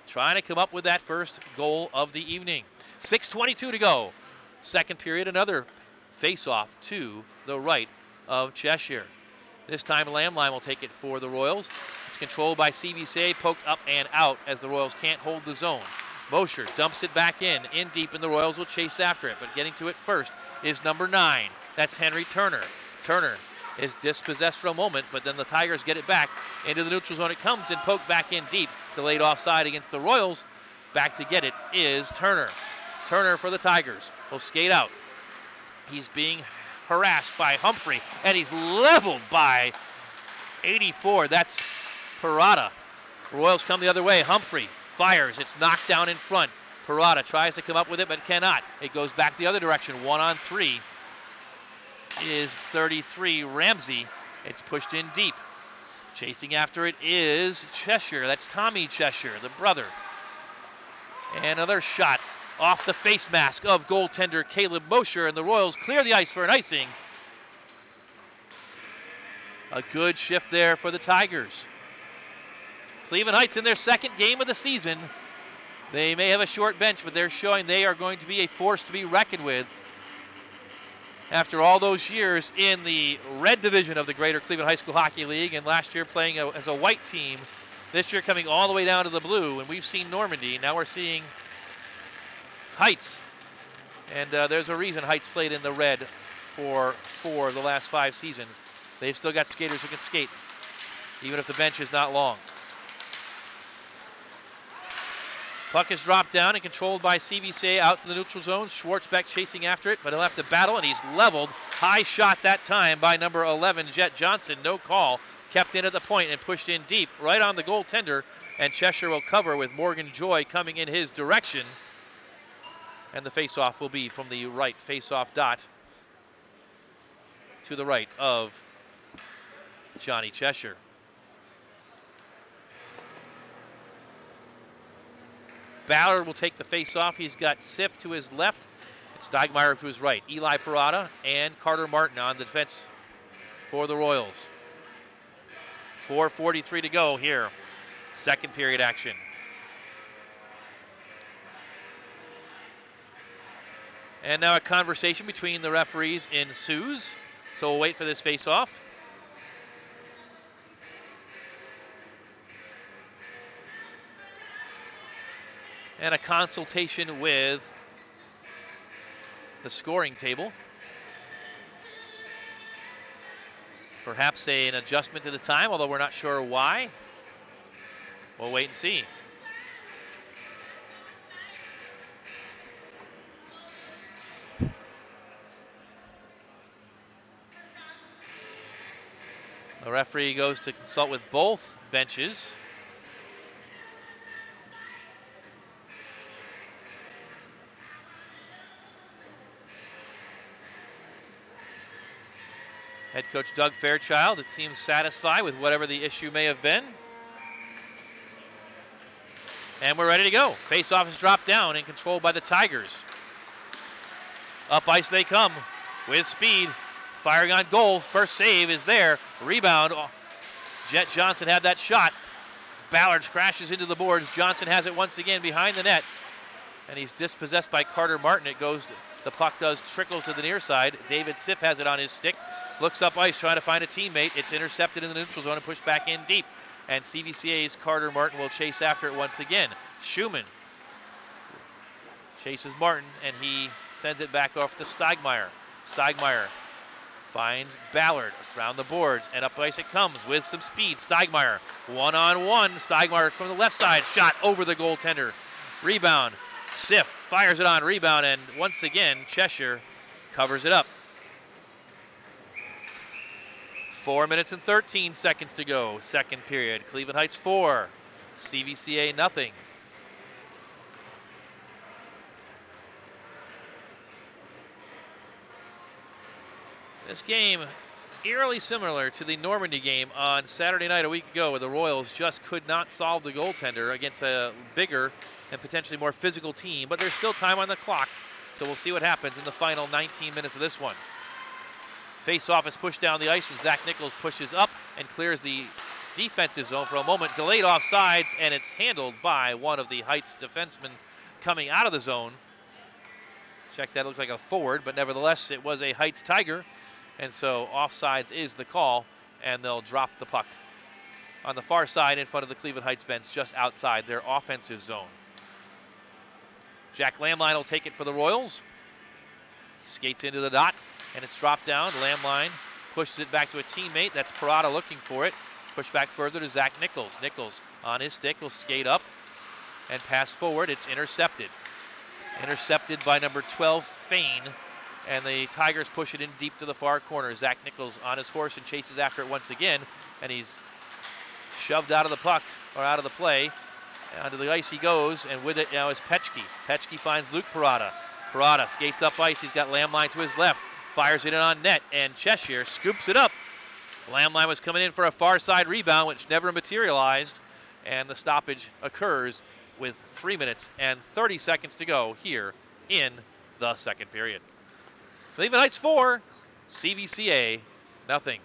trying to come up with that first goal of the evening. 6:22 to go. Second period, another face-off to the right of Cheshire. This time Lamline will take it for the Royals. It's controlled by CVCA, poked up and out as the Royals can't hold the zone. Mosher dumps it back in deep, and the Royals will chase after it, but getting to it first is number 9. That's Henry Turner. Turner is dispossessed for a moment, but then the Tigers get it back into the neutral zone. It comes and poked back in deep. Delayed offside against the Royals. Back to get it is Turner. Turner for the Tigers will skate out. He's being harassed by Humphrey, and he's leveled by 84. That's Parada. Royals come the other way. Humphrey fires. It's knocked down in front. Parada tries to come up with it, but cannot. It goes back the other direction. 1-on-3 is 33 Ramsey. It's pushed in deep. Chasing after it is Cheshire. That's Tommy Cheshire, the brother. And another shot off the face mask of goaltender Caleb Mosher, and the Royals clear the ice for an icing. A good shift there for the Tigers. Cleveland Heights in their second game of the season. They may have a short bench, but they're showing they are going to be a force to be reckoned with. After all those years in the red division of the Greater Cleveland High School Hockey League, and last year playing as a white team, this year coming all the way down to the blue, and we've seen Normandy, now we're seeing Heights. And there's a reason Heights played in the red for 4 of the last 5 seasons. They've still got skaters who can skate, even if the bench is not long. Puck is dropped down and controlled by CVCA out to the neutral zone. Schwartzbeck chasing after it, but he'll have to battle, and he's leveled. High shot that time by number 11, Jet Johnson. No call. Kept in at the point and pushed in deep, right on the goaltender, and Cheshire will cover with Morgan Joy coming in his direction. And the faceoff will be from the right faceoff dot to the right of Johnny Cheshire. Ballard will take the face-off. He's got Siff to his left. It's Steigmeyer to his right. Eli Parada and Carter Martin on the defense for the Royals. 4:43 to go here. Second period action. And now a conversation between the referees ensues. So we'll wait for this face-off. And a consultation with the scoring table. Perhaps an adjustment to the time, although we're not sure why. We'll wait and see. The referee goes to consult with both benches. Head coach Doug Fairchild, it seems satisfied with whatever the issue may have been. And we're ready to go. Face-off is dropped down and controlled by the Tigers. Up ice they come with speed. Firing on goal. First save is there. Rebound. Jet Johnson had that shot. Ballard crashes into the boards. Johnson has it once again behind the net. And he's dispossessed by Carter Martin. The puck trickles to the near side. David Siff has it on his stick. Looks up ice trying to find a teammate. It's intercepted in the neutral zone and pushed back in deep. And CVCA's Carter Martin will chase after it once again. Schumann chases Martin, and he sends it back off to Steigmeyer. Steigmeyer finds Ballard around the boards, and up ice it comes with some speed. Steigmeyer one-on-one. Steigmeyer from the left side. Shot over the goaltender. Rebound. Siff fires it on rebound, and once again, Cheshire covers it up. 4 minutes and 13 seconds to go. Second period. Cleveland Heights 4. CVCA nothing. This game eerily similar to the Normandy game on Saturday night a week ago, where the Royals just could not solve the goaltender against a bigger and potentially more physical team, but there's still time on the clock, so we'll see what happens in the final 19 minutes of this one. Face-off is pushed down the ice, and Zach Nichols pushes up and clears the defensive zone for a moment. Delayed offsides, and it's handled by one of the Heights defensemen coming out of the zone. Check that, looks like a forward, but nevertheless, it was a Heights Tiger, and so offsides is the call, and they'll drop the puck on the far side in front of the Cleveland Heights bench, just outside their offensive zone. Jack Lamline will take it for the Royals. Skates into the dot, and it's dropped down. Lamline pushes it back to a teammate. That's Parada looking for it. Push back further to Zach Nichols. Nichols on his stick will skate up and pass forward. It's intercepted. Intercepted by number 12, Fain. And the Tigers push it in deep to the far corner. Zach Nichols on his horse and chases after it once again. And he's shoved out of the puck, or out of the play. Onto the ice he goes, and with it now is Petchke. Petchke finds Luke Parada. Parada skates up ice. He's got Lamline to his left. Fires it in on net, and Cheshire scoops it up. Lamline was coming in for a far side rebound, which never materialized, and the stoppage occurs with 3 minutes and 30 seconds to go here in the second period. Cleveland Heights 4, CVCA nothing.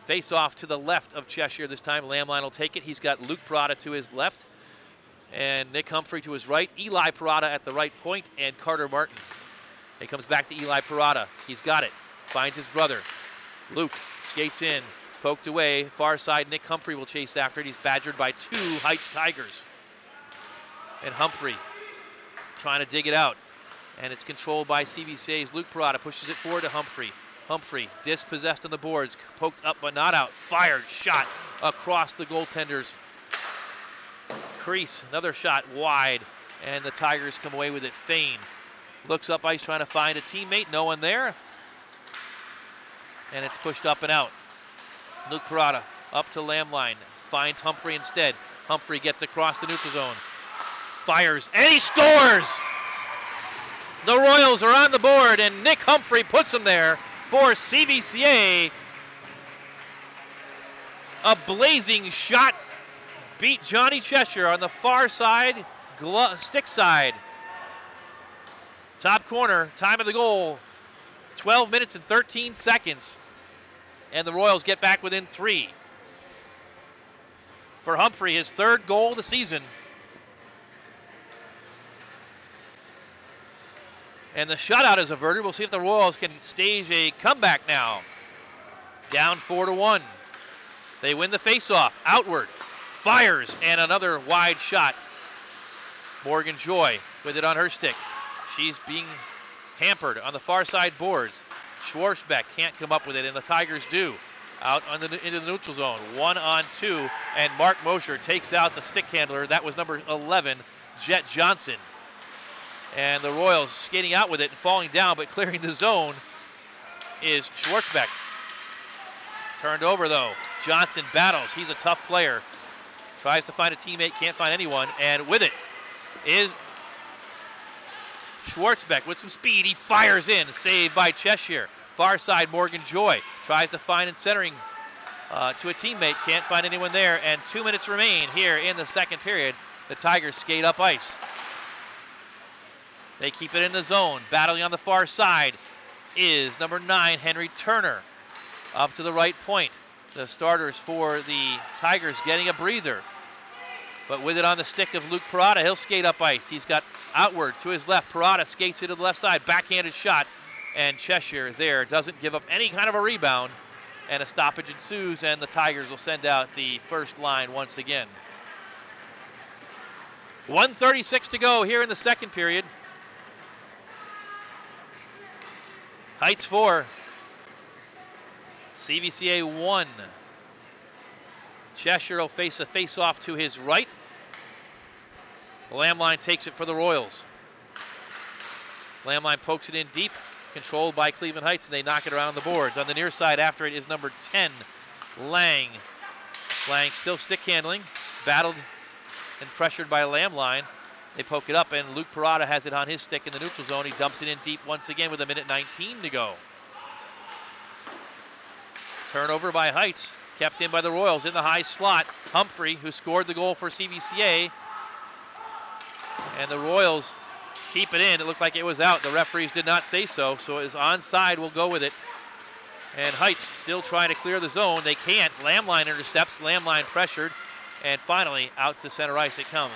Face off to the left of Cheshire this time. Lamline will take it. He's got Luke Parada to his left and Nick Humphrey to his right. Eli Parada at the right point, and Carter Martin. He comes back to Eli Parada. He's got it. Finds his brother. Luke skates in. It's poked away. Far side, Nick Humphrey will chase after it. He's badgered by 2 Heights Tigers. And Humphrey trying to dig it out. And it's controlled by CVCA's Luke Parada. Pushes it forward to Humphrey. Humphrey dispossessed on the boards, poked up but not out, fired, shot across the goaltender's crease. Another shot wide, and the Tigers come away with it. Fain looks up ice trying to find a teammate, no one there. And it's pushed up and out. Luke Parada up to Lamline, finds Humphrey instead. Humphrey gets across the neutral zone, fires, and he scores! The Royals are on the board, and Nick Humphrey puts them there for CVCA. A blazing shot beat Johnny Cheshire on the far side, stick side. Top corner, time of the goal, 12 minutes and 13 seconds. And the Royals get back within 3. For Humphrey, his 3rd goal of the season. And the shutout is averted. We'll see if the Royals can stage a comeback now. Down 4-1. They win the faceoff. Outward. Fires. And another wide shot. Morgan Joy with it on her stick. She's being hampered on the far side boards. Schwarzbeck can't come up with it, and the Tigers do. Out into the neutral zone. 1-on-2. And Mark Mosher takes out the stick handler. That was number 11, Jet Johnson. And the Royals skating out with it and falling down, but clearing the zone is Schwarzbeck. Turned over, though. Johnson battles. He's a tough player. Tries to find a teammate, can't find anyone. And with it is Schwarzbeck with some speed. He fires in. Saved by Cheshire. Far side, Morgan Joy tries to find and centering to a teammate. Can't find anyone there. And 2 minutes remain here in the second period. The Tigers skate up ice. They keep it in the zone. Battling on the far side is number 9, Henry Turner. Up to the right point. The starters for the Tigers getting a breather. But with it on the stick of Luke Parada, he'll skate up ice. He's got outward to his left. Parada skates it to the left side. Backhanded shot. And Cheshire there doesn't give up any kind of a rebound. And a stoppage ensues, and the Tigers will send out the first line once again. 1:36 to go here in the second period. Heights 4. CVCA 1. Cheshire will face a face-off to his right. Lamline takes it for the Royals. Lamline pokes it in deep, controlled by Cleveland Heights, and they knock it around the boards. On the near side after it is number 10, Lang. Lang still stick handling, battled and pressured by Lamline. They poke it up, and Luke Parada has it on his stick in the neutral zone. He dumps it in deep once again with 1:19 to go. Turnover by Heights, kept in by the Royals in the high slot. Humphrey, who scored the goal for CVCA. And the Royals keep it in. It looked like it was out. The referees did not say so, so it is onside. We'll go with it. And Heights still trying to clear the zone. They can't. Lamline intercepts. Lamline pressured. And finally, out to center ice it comes.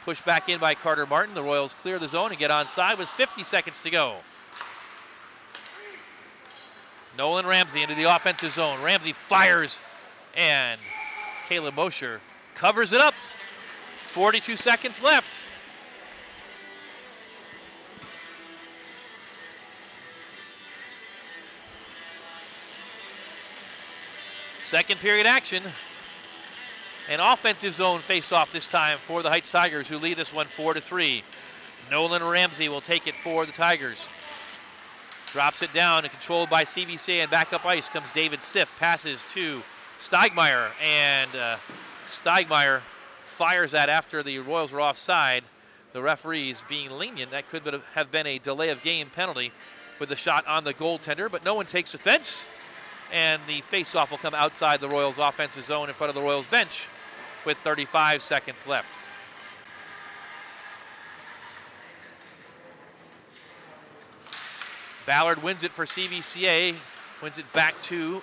Pushed back in by Carter Martin. The Royals clear the zone and get onside with 50 seconds to go. Nolan Ramsey into the offensive zone. Ramsey fires, and Caleb Mosher covers it up. 42 seconds left. Second period action. An offensive zone face-off this time for the Heights Tigers, who lead this one 4-3. Nolan Ramsey will take it for the Tigers. Drops it down and controlled by CVCA, and back up ice comes David Siff. Passes to Steigmeyer, and Steigmeyer fires that after the Royals were offside. The referees being lenient. That could have been a delay of game penalty with the shot on the goaltender, but no one takes offense. And the face-off will come outside the Royals' offensive zone in front of the Royals' bench with 35 seconds left. Ballard wins it for CVCA, wins it back to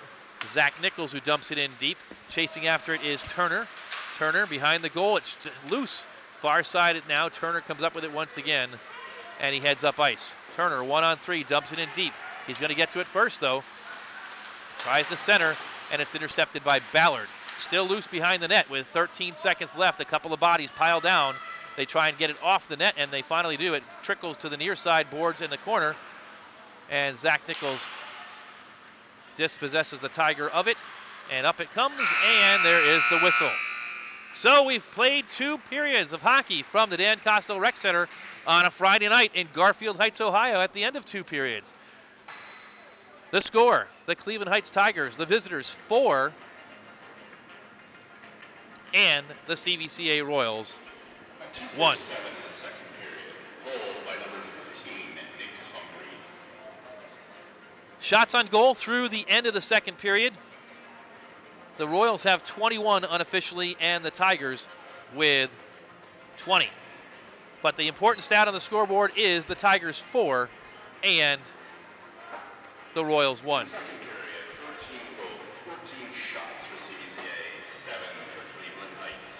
Zach Nichols, who dumps it in deep. Chasing after it is Turner. Turner behind the goal, it's loose. Far side it now. Turner comes up with it once again, and he heads up ice. Turner 1-on-3, dumps it in deep. He's going to get to it first, though. Tries to center, and it's intercepted by Ballard. Still loose behind the net with 13 seconds left. A couple of bodies pile down. They try and get it off the net, and they finally do. It trickles to the near side boards in the corner, and Zach Nichols dispossesses the Tiger of it, and up it comes, and there is the whistle. So we've played 2 periods of hockey from the Dan Kostel Rec Center on a Friday night in Garfield Heights, Ohio at the end of 2 periods. The score, the Cleveland Heights Tigers, the visitors 4, and the CVCA Royals 1. Shots on goal through the end of the second period. The Royals have 21 unofficially, and the Tigers with 20. But the important stat on the scoreboard is the Tigers 4 and the Royals 1. Second period, 14 shots for CVCA, 7 for Cleveland Heights.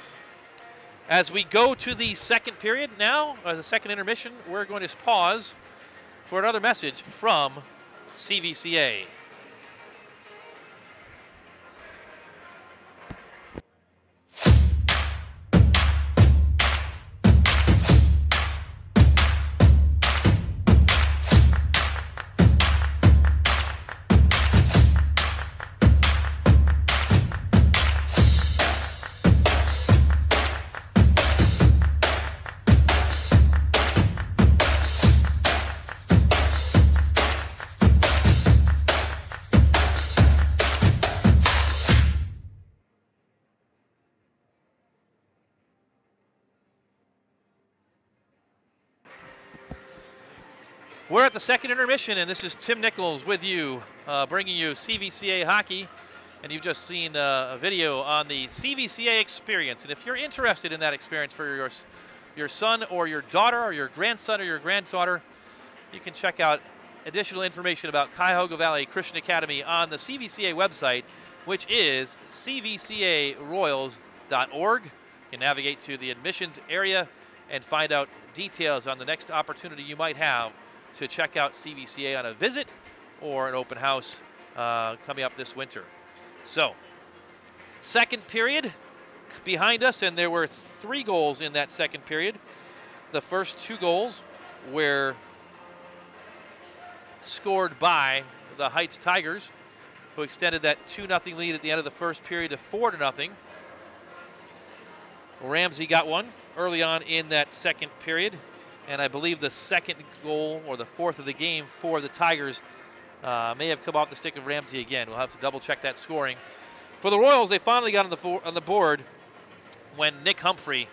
As we go to the second period now, the second intermission, we're going to pause for another message from CVCA. We're at the second intermission, and this is Tim Nichols with you, bringing you CVCA hockey. And you've just seen a video on the CVCA experience. And if you're interested in that experience for your son or your daughter or your grandson or your granddaughter, you can check out additional information about Cuyahoga Valley Christian Academy on the CVCA website, which is cvcaroyals.org. You can navigate to the admissions area and find out details on the next opportunity you might have to check out CVCA on a visit or an open house coming up this winter. So, second period behind us, and there were 3 goals in that second period. The first 2 goals were scored by the Heights Tigers, who extended that 2-0 lead at the end of the first period to 4-0. Ramsey got one early on in that second period. And I believe the second goal, or the 4th of the game for the Tigers, may have come off the stick of Ramsey again. We'll have to double check that scoring. For the Royals, they finally got on the board when Nick Humphrey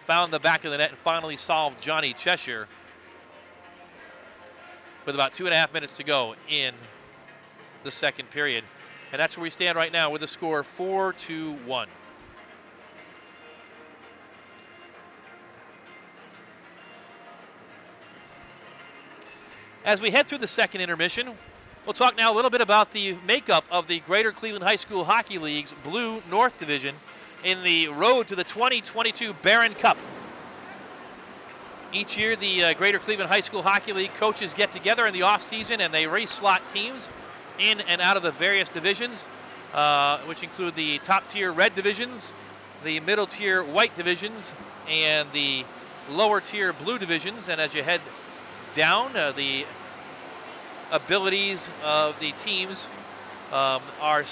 found the back of the net and finally solved Johnny Cheshire with about 2.5 minutes to go in the second period. And that's where we stand right now with the score 4-1. As we head through the second intermission, we'll talk now a little bit about the makeup of the Greater Cleveland High School Hockey League's Blue North Division in the road to the 2022 Barron Cup. Each year, the Greater Cleveland High School Hockey League coaches get together in the off-season and they re-slot teams in and out of the various divisions, which include the top-tier red divisions, the middle-tier white divisions, and the lower-tier blue divisions. And as you head down, the abilities of the teams are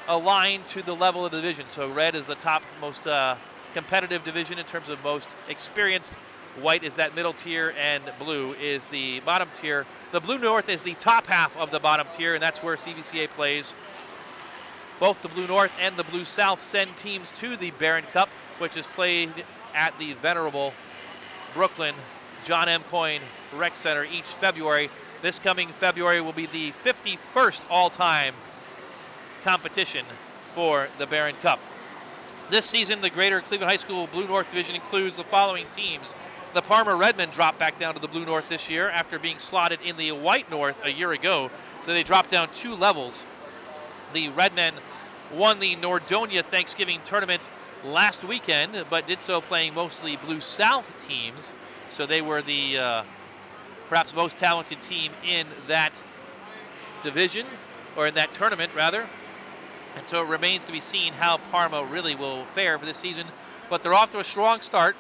aligned to the level of the division. So red is the top most competitive division in terms of most experienced. White is that middle tier, and blue is the bottom tier. The Blue North is the top half of the bottom tier, and that's where CVCA plays. Both the Blue North and the Blue South send teams to the Barron Cup, which is played at the venerable Brooklyn John M. Coyne Rec Center each February. This coming February will be the 51st all-time competition for the Barron Cup. This season, the Greater Cleveland High School Blue North Division includes the following teams. The Parma Redmen dropped back down to the Blue North this year after being slotted in the White North a year ago, so they dropped down 2 levels. The Redmen won the Nordonia Thanksgiving tournament last weekend, but did so playing mostly Blue South teams. So they were the perhaps most talented team in that division, or in that tournament rather. And so it remains to be seen how Parma really will fare for this season. But they're off to a strong start,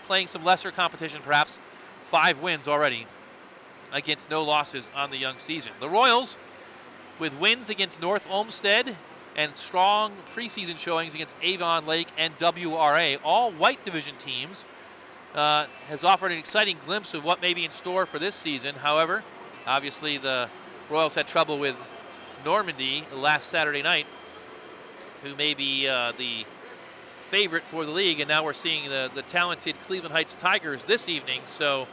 playing some lesser competition perhaps. 5 wins already against no losses on the young season. The Royals, with wins against North Olmsted and strong preseason showings against Avon Lake and WRA, all white division teams, has offered an exciting glimpse of what may be in store for this season. However, obviously the Royals had trouble with Normandy last Saturday night, who may be the favorite for the league, and now we're seeing the talented Cleveland Heights Tigers this evening. So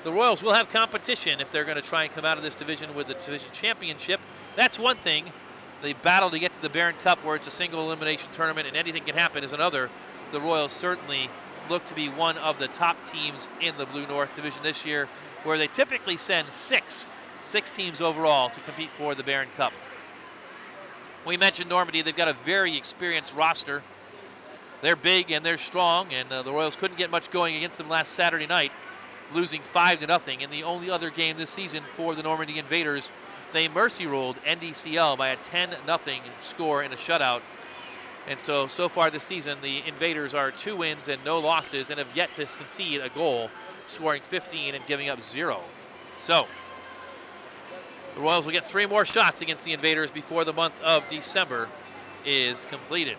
the Royals will have competition if they're going to try and come out of this division with the division championship. That's one thing. The battle to get to the Barron Cup, where it's a single elimination tournament and anything can happen, is another. The Royals certainly look to be one of the top teams in the Blue North Division this year, where they typically send six teams overall to compete for the Barron Cup. We mentioned Normandy. They've got a very experienced roster. They're big and they're strong, and the Royals couldn't get much going against them last Saturday night, losing 5-0 in the only other game this season for the Normandy Invaders. They mercy ruled NDCL by a 10-0 score in a shutout. And so far this season, the Invaders are 2 wins and no losses and have yet to concede a goal, scoring 15 and giving up 0. So the Royals will get 3 more shots against the Invaders before the month of December is completed.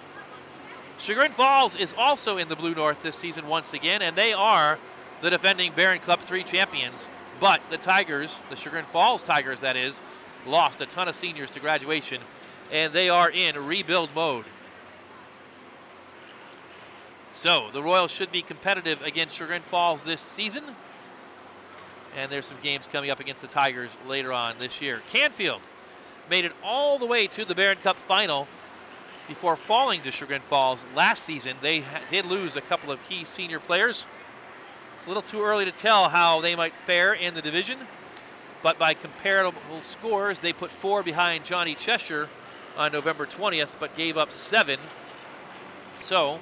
Chagrin Falls is also in the Blue North this season once again, and they are the defending Barron Cup 3 champions. But the Tigers, the Chagrin Falls Tigers that is, lost a ton of seniors to graduation, and they are in rebuild mode. So the Royals should be competitive against Chagrin Falls this season, and there's some games coming up against the Tigers later on this year. Canfield made it all the way to the Barron Cup final before falling to Chagrin Falls last season. They did lose a couple of key senior players. A little too early to tell how they might fare in the division, but by comparable scores, they put 4 behind Johnny Cheshire on November 20th, but gave up 7. So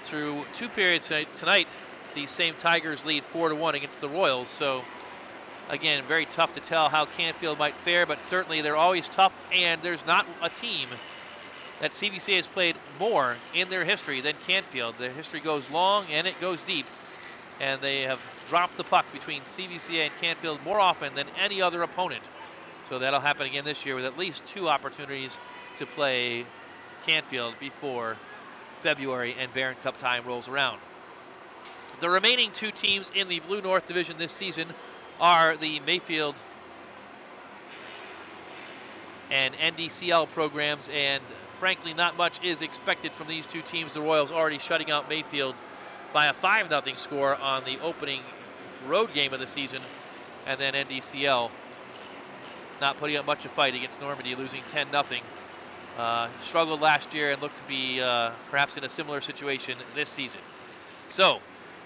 through 2 periods tonight, these same Tigers lead 4-1 against the Royals. So again, very tough to tell how Canfield might fare, but certainly they're always tough, and there's not a team that CVCA has played more in their history than Canfield. Their history goes long and it goes deep, and they have dropped the puck between CVCA and Canfield more often than any other opponent. So that'll happen again this year with at least 2 opportunities to play Canfield before February and Barron Cup time rolls around. The remaining 2 teams in the Blue North Division this season are the Mayfield and NDCL programs, and frankly not much is expected from these 2 teams. The Royals already shutting out Mayfield by a 5-0 score on the opening road game of the season, and then NDCL not putting up much of a fight against Normandy, losing 10-0. Struggled last year and looked to be perhaps in a similar situation this season. So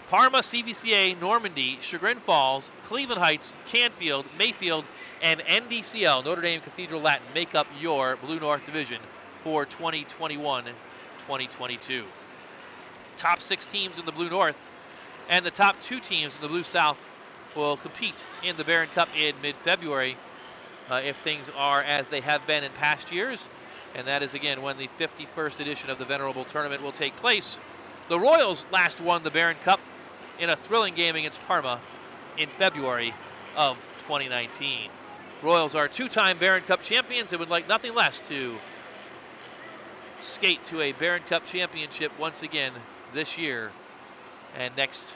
Parma, CVCA, Normandy, Chagrin Falls, Cleveland Heights, Canfield, Mayfield, and NDCL, Notre Dame Cathedral Latin, make up your Blue North Division for 2021-2022. Top 6 teams in the Blue North and the top 2 teams in the Blue South will compete in the Barron Cup in mid-February if things are as they have been in past years, and that is again when the 51st edition of the Venerable Tournament will take place. The Royals last won the Barron Cup in a thrilling game against Parma in February of 2019. Royals are 2-time Barron Cup champions and would like nothing less to skate to a Barron Cup championship once again this year and next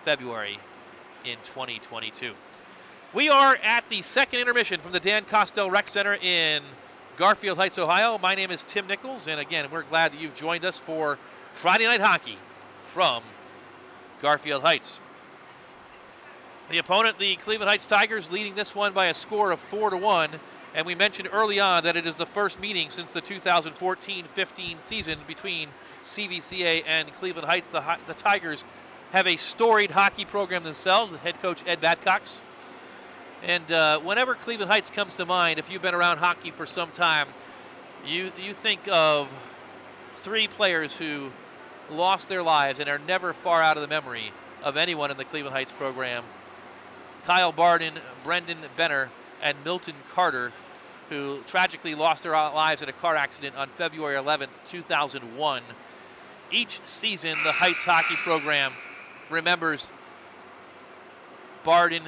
February in 2022. We are at the second intermission from the Dan Kostel Rec Center in Garfield Heights, Ohio. My name is Tim Nichols, and again, we're glad that you've joined us for Friday Night Hockey from Garfield Heights. The opponent, the Cleveland Heights Tigers, leading this one by a score of 4-1. And we mentioned early on that it is the first meeting since the 2014-15 season between CVCA and Cleveland Heights. The Tigers have a storied hockey program themselves, head coach Ed Badcox. And whenever Cleveland Heights comes to mind, if you've been around hockey for some time, you think of 3 players who lost their lives and are never far out of the memory of anyone in the Cleveland Heights program. Kyle Barden, Brendan Benner, and Milton Carter, who tragically lost their lives in a car accident on February 11th, 2001. Each season, the Heights hockey program remembers Barden,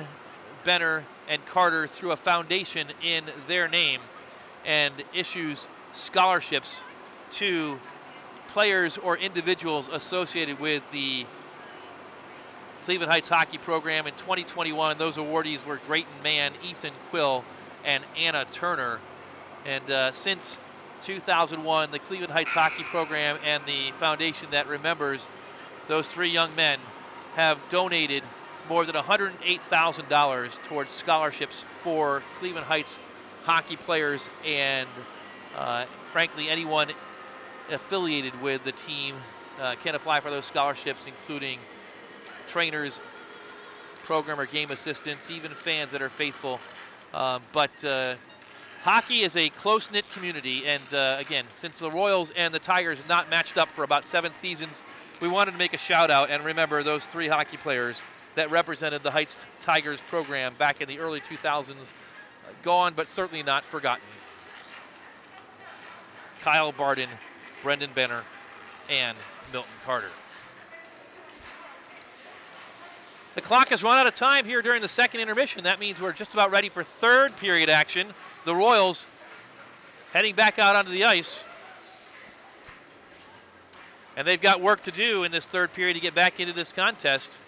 Benner, and Carter through a foundation in their name and issues scholarships to players or individuals associated with the Cleveland Heights hockey program in 2021. Those awardees were Drayton Mann, Ethan Quill, and Anna Turner. And since 2001, the Cleveland Heights hockey program and the foundation that remembers those three young men have donated more than $108,000 towards scholarships for Cleveland Heights hockey players and, frankly, anyone affiliated with the team can apply for those scholarships, including trainers, program or game assistants, even fans that are faithful. But hockey is a close-knit community, and again, since the Royals and the Tigers have not matched up for about 7 seasons, we wanted to make a shout-out and remember those 3 hockey players that represented the Heights Tigers program back in the early 2000s. Gone, but certainly not forgotten. Kyle Barden, Brendan Benner, and Milton Carter. The clock has run out of time here during the second intermission. That means we're just about ready for third period action. The Royals heading back out onto the ice. And they've got work to do in this third period to get back into this contest.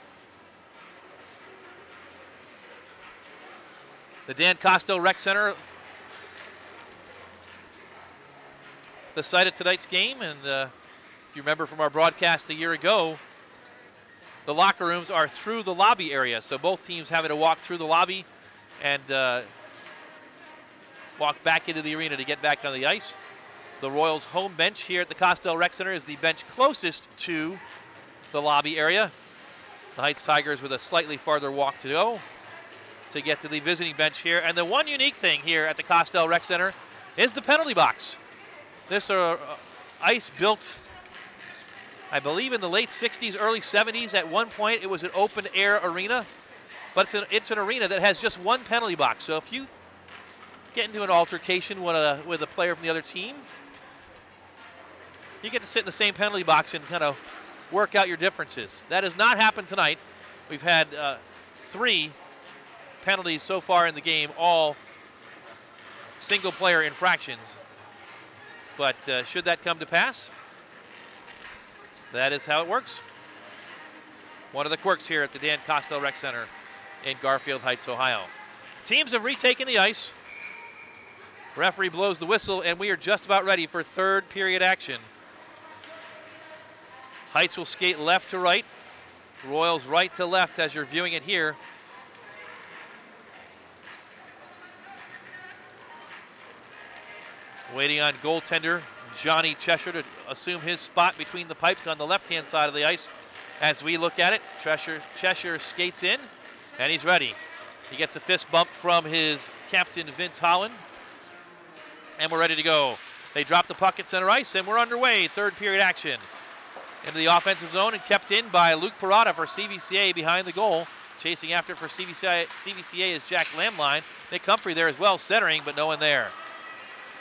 The Dan Kostel Rec Center, the site of tonight's game. And if you remember from our broadcast a year ago, the locker rooms are through the lobby area. So both teams having to walk through the lobby and walk back into the arena to get back on the ice. The Royals' home bench here at the Kostel Rec Center is the bench closest to the lobby area. The Heights Tigers with a slightly farther walk to go to get to the visiting bench here. And the one unique thing here at the Kostel Rec Center is the penalty box. This ice built, I believe, in the late 60s, early 70s. At one point, it was an open-air arena, but it's an arena that has just one penalty box. So if you get into an altercation with a player from the other team, you get to sit in the same penalty box and kind of work out your differences. That has not happened tonight. We've had 3 penalties so far in the game, all single-player infractions. But should that come to pass, that is how it works. One of the quirks here at the Dan Kostel Rec Center in Garfield Heights, Ohio. Teams have retaken the ice. Referee blows the whistle, and we are just about ready for third period action. Heights will skate left to right. Royals right to left as you're viewing it here. Waiting on goaltender Johnny Cheshire to assume his spot between the pipes on the left-hand side of the ice. As we look at it, Cheshire skates in, and he's ready. He gets a fist bump from his captain, Vince Holland, and we're ready to go. They drop the puck at center ice, and we're underway. Third period action. Into the offensive zone and kept in by Luke Parada for CVCA behind the goal. Chasing after for CVCA is Jack Lamline. Nick Humphrey there as well, centering, but no one there.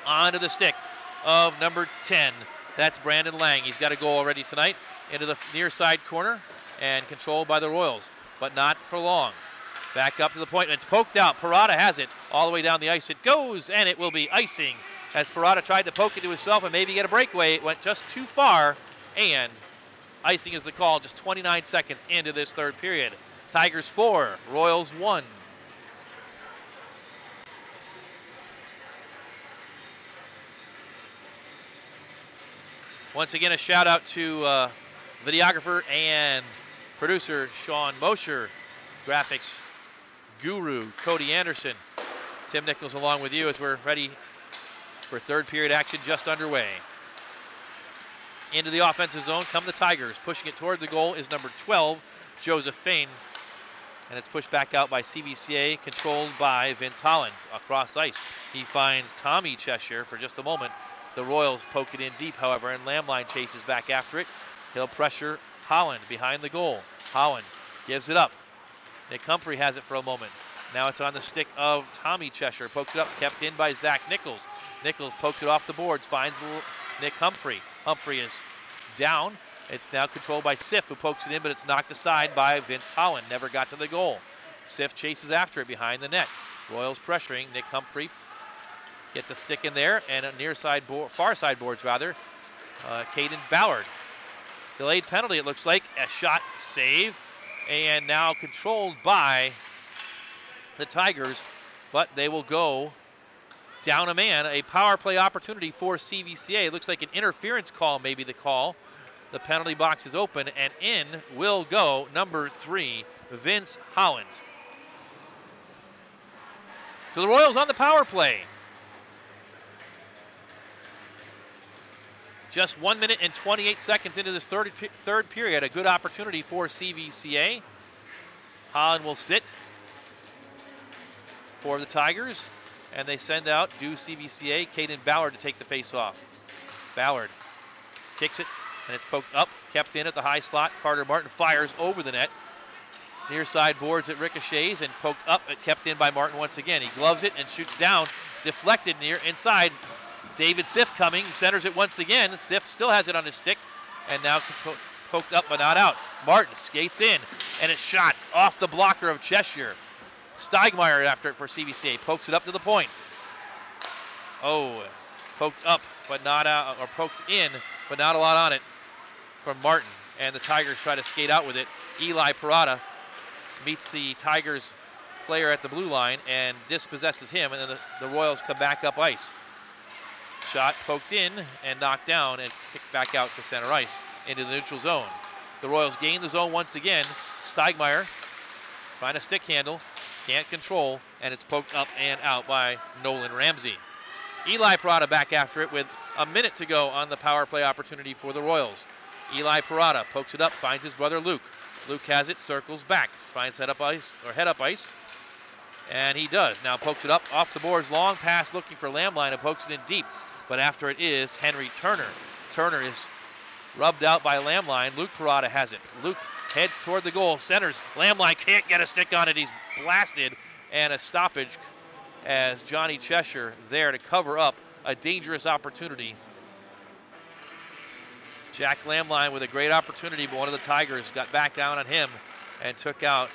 Onto the stick of number 10. That's Brandon Lang. He's got a goal already tonight into the near side corner and controlled by the Royals, but not for long. Back up to the point, and it's poked out. Parada has it all the way down the ice. It goes, and it will be icing as Parada tried to poke it to himself and maybe get a breakaway. It went just too far, and icing is the call just 29 seconds into this third period. Tigers 4, Royals 1. Once again, a shout out to videographer and producer Sean Mosher, graphics guru Cody Anderson. Tim Nichols along with you as we're ready for third period action just underway. Into the offensive zone come the Tigers. Pushing it toward the goal is number 12, Joseph Fain. And it's pushed back out by CVCA, controlled by Vince Holland across ice. He finds Tommy Cheshire for just a moment. The Royals poke it in deep, however, and Lamline chases back after it. He'll pressure Holland behind the goal. Holland gives it up. Nick Humphrey has it for a moment. Now it's on the stick of Tommy Cheshire. Pokes it up, kept in by Zach Nichols. Nichols pokes it off the boards, finds Nick Humphrey. Humphrey is down. It's now controlled by Sif, who pokes it in, but it's knocked aside by Vince Holland. Never got to the goal. Sif chases after it behind the net. Royals pressuring. Nick Humphrey gets a stick in there, and a far side boards rather. Caden Ballard. Delayed penalty, it looks like. A shot save, and now controlled by the Tigers, but they will go down a man. A power play opportunity for CVCA. It looks like an interference call, maybe the call. The penalty box is open, and in will go number 3, Vince Holland. So the Royals on the power play. Just 1 minute and 28 seconds into this third period. A good opportunity for CVCA. Holland will sit for the Tigers, and they send out CVCA Caden Ballard to take the face-off. Ballard kicks it, and it's poked up, kept in at the high slot. Carter Martin fires over the net. Near side boards it ricochets and poked up, it kept in by Martin once again. He gloves it and shoots down, deflected near inside. David Sif coming, centers it once again. Sif still has it on his stick, and now poked up but not out. Martin skates in, and it's shot off the blocker of Cheshire. Steigmeyer after it for CVCA, pokes it up to the point. Oh, poked up but not out, or poked in, but not a lot on it from Martin. And the Tigers try to skate out with it. Eli Parada meets the Tigers player at the blue line and dispossesses him, and then the Royals come back up ice. Shot poked in and knocked down and kicked back out to center ice into the neutral zone. The Royals gain the zone once again. Steigmeyer trying to stick handle, can't control, and it's poked up and out by Nolan Ramsey. Eli Parada back after it with a minute to go on the power play opportunity for the Royals. Eli Parada pokes it up, finds his brother Luke. Luke has it, circles back, finds head up ice, and he does. Now pokes it up off the boards, long pass looking for Lamline, and pokes it in deep. But after it is Henry Turner. Turner is rubbed out by Lamline. Luke Parada has it. Luke heads toward the goal, centers. Lamline can't get a stick on it. He's blasted, and a stoppage as Johnny Cheshire there to cover up a dangerous opportunity. Jack Lamline with a great opportunity, but one of the Tigers got back down on him and took out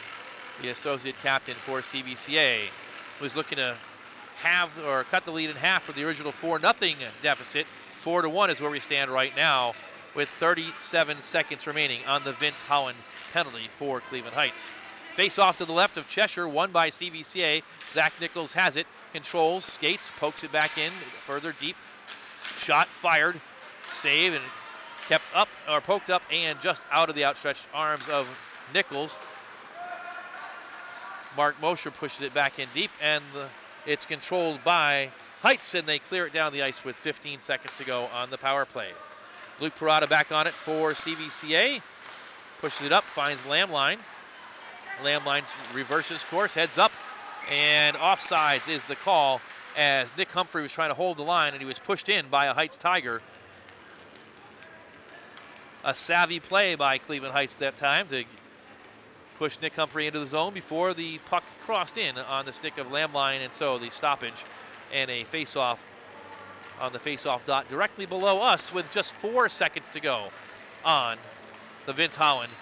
the associate captain for CVCA, who's looking to have or cut the lead in half for the original 4-0 deficit. 4-1 is where we stand right now with 37 seconds remaining on the Vince Holland penalty for Cleveland Heights. Face off to the left of Cheshire, won by CVCA. Zach Nichols has it, controls, skates, pokes it back in further deep. Shot fired, save, and kept up or poked up and just out of the outstretched arms of Nichols. Mark Mosher pushes it back in deep, and it's controlled by Heights, and they clear it down the ice with 15 seconds to go on the power play. Luke Parada back on it for CVCA. Pushes it up, finds Lamline. Lamline reverses course, heads up, and offsides is the call as Nick Humphrey was trying to hold the line, and he was pushed in by a Heights Tiger. A savvy play by Cleveland Heights that time to push Nick Humphrey into the zone before the puck crossed in on the stick of Lamline, and so the stoppage and a face-off on the face-off dot directly below us with just 4 seconds to go on the Vince Holland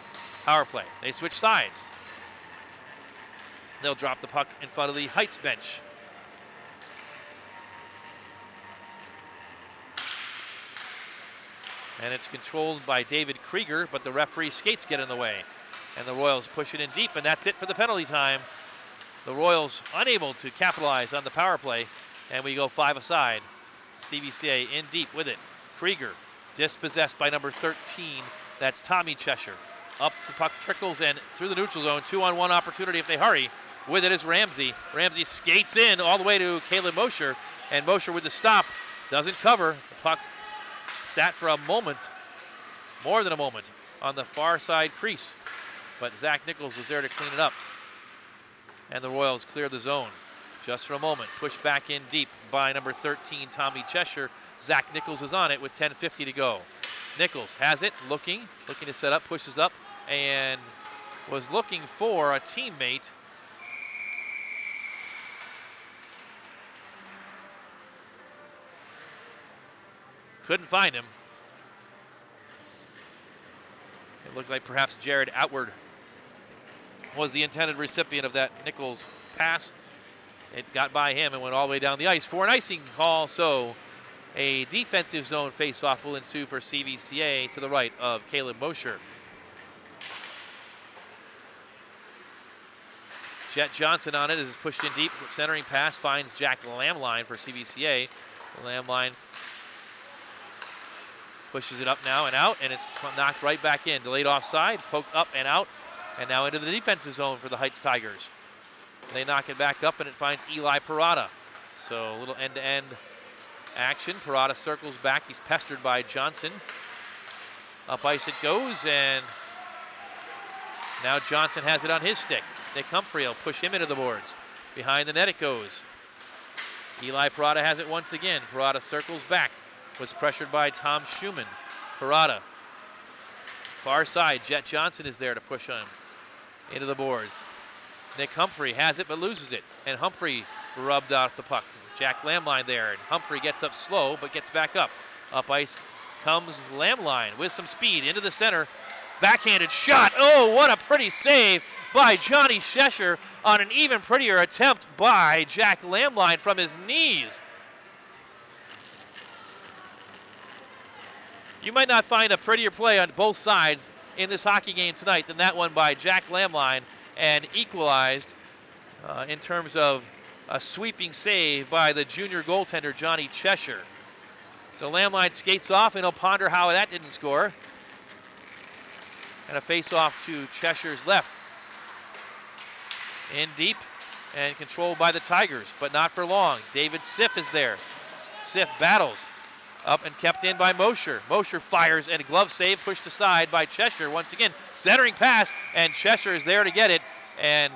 power play. They switch sides. They'll drop the puck in front of the Heights bench. And it's controlled by David Krieger, but the referee skates get in the way. And the Royals push it in deep, and that's it for the penalty time. The Royals unable to capitalize on the power play, and we go 5 aside. CVCA in deep with it. Krieger dispossessed by number 13. That's Tommy Cheshire. Up the puck trickles and through the neutral zone. 2-on-1 opportunity if they hurry. With it is Ramsey. Ramsey skates in all the way to Caleb Mosher, and Mosher with the stop doesn't cover. The puck sat for a moment, more than a moment, on the far side crease. But Zach Nichols was there to clean it up. And the Royals clear the zone. Just for a moment, pushed back in deep by number 13, Tommy Cheshire. Zach Nichols is on it with 10:50 to go. Nichols has it, looking to set up, pushes up, and was looking for a teammate. Couldn't find him. It looked like perhaps Jared Outward was the intended recipient of that Nichols pass. It got by him and went all the way down the ice for an icing call. So a defensive zone faceoff will ensue for CVCA to the right of Caleb Mosher. Jet Johnson on it as it's pushed in deep. Centering pass finds Jack Lamline for CVCA. Lamline pushes it up now and out, and it's knocked right back in. Delayed offside, poked up and out, and now into the defensive zone for the Heights Tigers. They knock it back up, and it finds Eli Parada. So a little end-to-end action. Parada circles back. He's pestered by Johnson. Up ice it goes, and now Johnson has it on his stick. Nick Humphrey will push him into the boards. Behind the net it goes. Eli Parada has it once again. Parada circles back. Was pressured by Tom Schumann. Parada. Far side. Jet Johnson is there to push him into the boards. Nick Humphrey has it but loses it. And Humphrey rubbed off the puck. Jack Lamline there. And Humphrey gets up slow but gets back up. Up ice comes Lamline with some speed into the center. Backhanded shot. Oh, what a pretty save by Johnny Cheshire on an even prettier attempt by Jack Lamline from his knees. You might not find a prettier play on both sides in this hockey game tonight than that one by Jack Lamline, and equalized in terms of a sweeping save by the junior goaltender Johnny Cheshire. So Lamline skates off, and he'll ponder how that didn't score. And a face-off to Cheshire's left. In deep and controlled by the Tigers, but not for long. David Siff is there. Siff battles. Up and kept in by Mosher. Mosher fires, and a glove save pushed aside by Cheshire. Once again, centering pass, and Cheshire is there to get it. And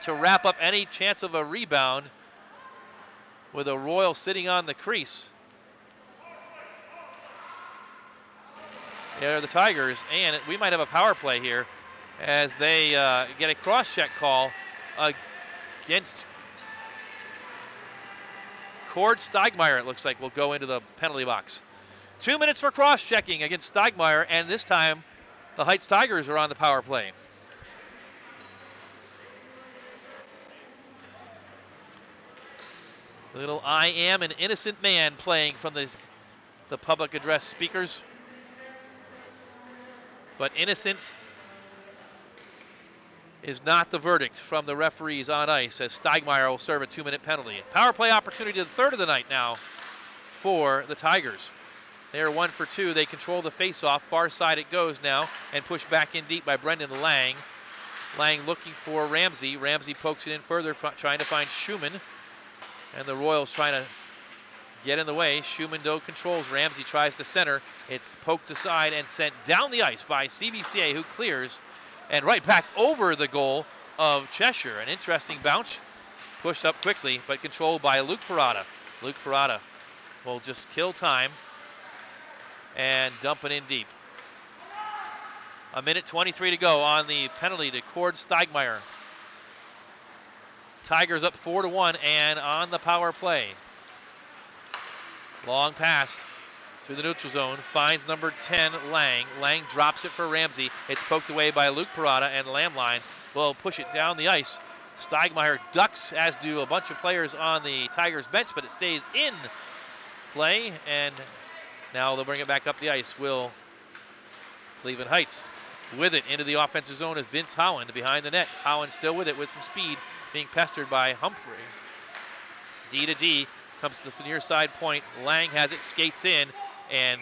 to wrap up any chance of a rebound with a Royal sitting on the crease. There are the Tigers, and we might have a power play here as they get a cross-check call against Cord Steigmeyer. It looks like will go into the penalty box. 2 minutes for cross-checking against Steigmeyer, and this time the Heights Tigers are on the power play. Little I am an innocent man playing from the public address speakers. But innocent is not the verdict from the referees on ice, as Steigmeyer will serve a 2-minute penalty. Power play opportunity, the third of the night now for the Tigers. They are 1 for 2. They control the faceoff. Far side it goes now, and pushed back in deep by Brendan Lang. Lang looking for Ramsey. Ramsey pokes it in further, trying to find Schumann. And the Royals trying to get in the way. Schumann, though, controls. Ramsey tries to center. It's poked aside and sent down the ice by CVCA, who clears. And right back over the goal of Cheshire. An interesting bounce. Pushed up quickly, but controlled by Luke Parada. Luke Parada will just kill time and dump it in deep. 1:23 to go on the penalty to Cord Steigmeyer. Tigers up 4-1 and on the power play. Long pass through the neutral zone, finds number 10, Lang. Lang drops it for Ramsey. It's poked away by Luke Parada, and Lamline will push it down the ice. Steigmeyer ducks, as do a bunch of players on the Tigers bench, but it stays in play, and now they'll bring it back up the ice. Will Cleveland Heights with it into the offensive zone is Vince Howland behind the net. Howland still with it with some speed, being pestered by Humphrey. D to D. Comes to the near side point. Lang has it, skates in, and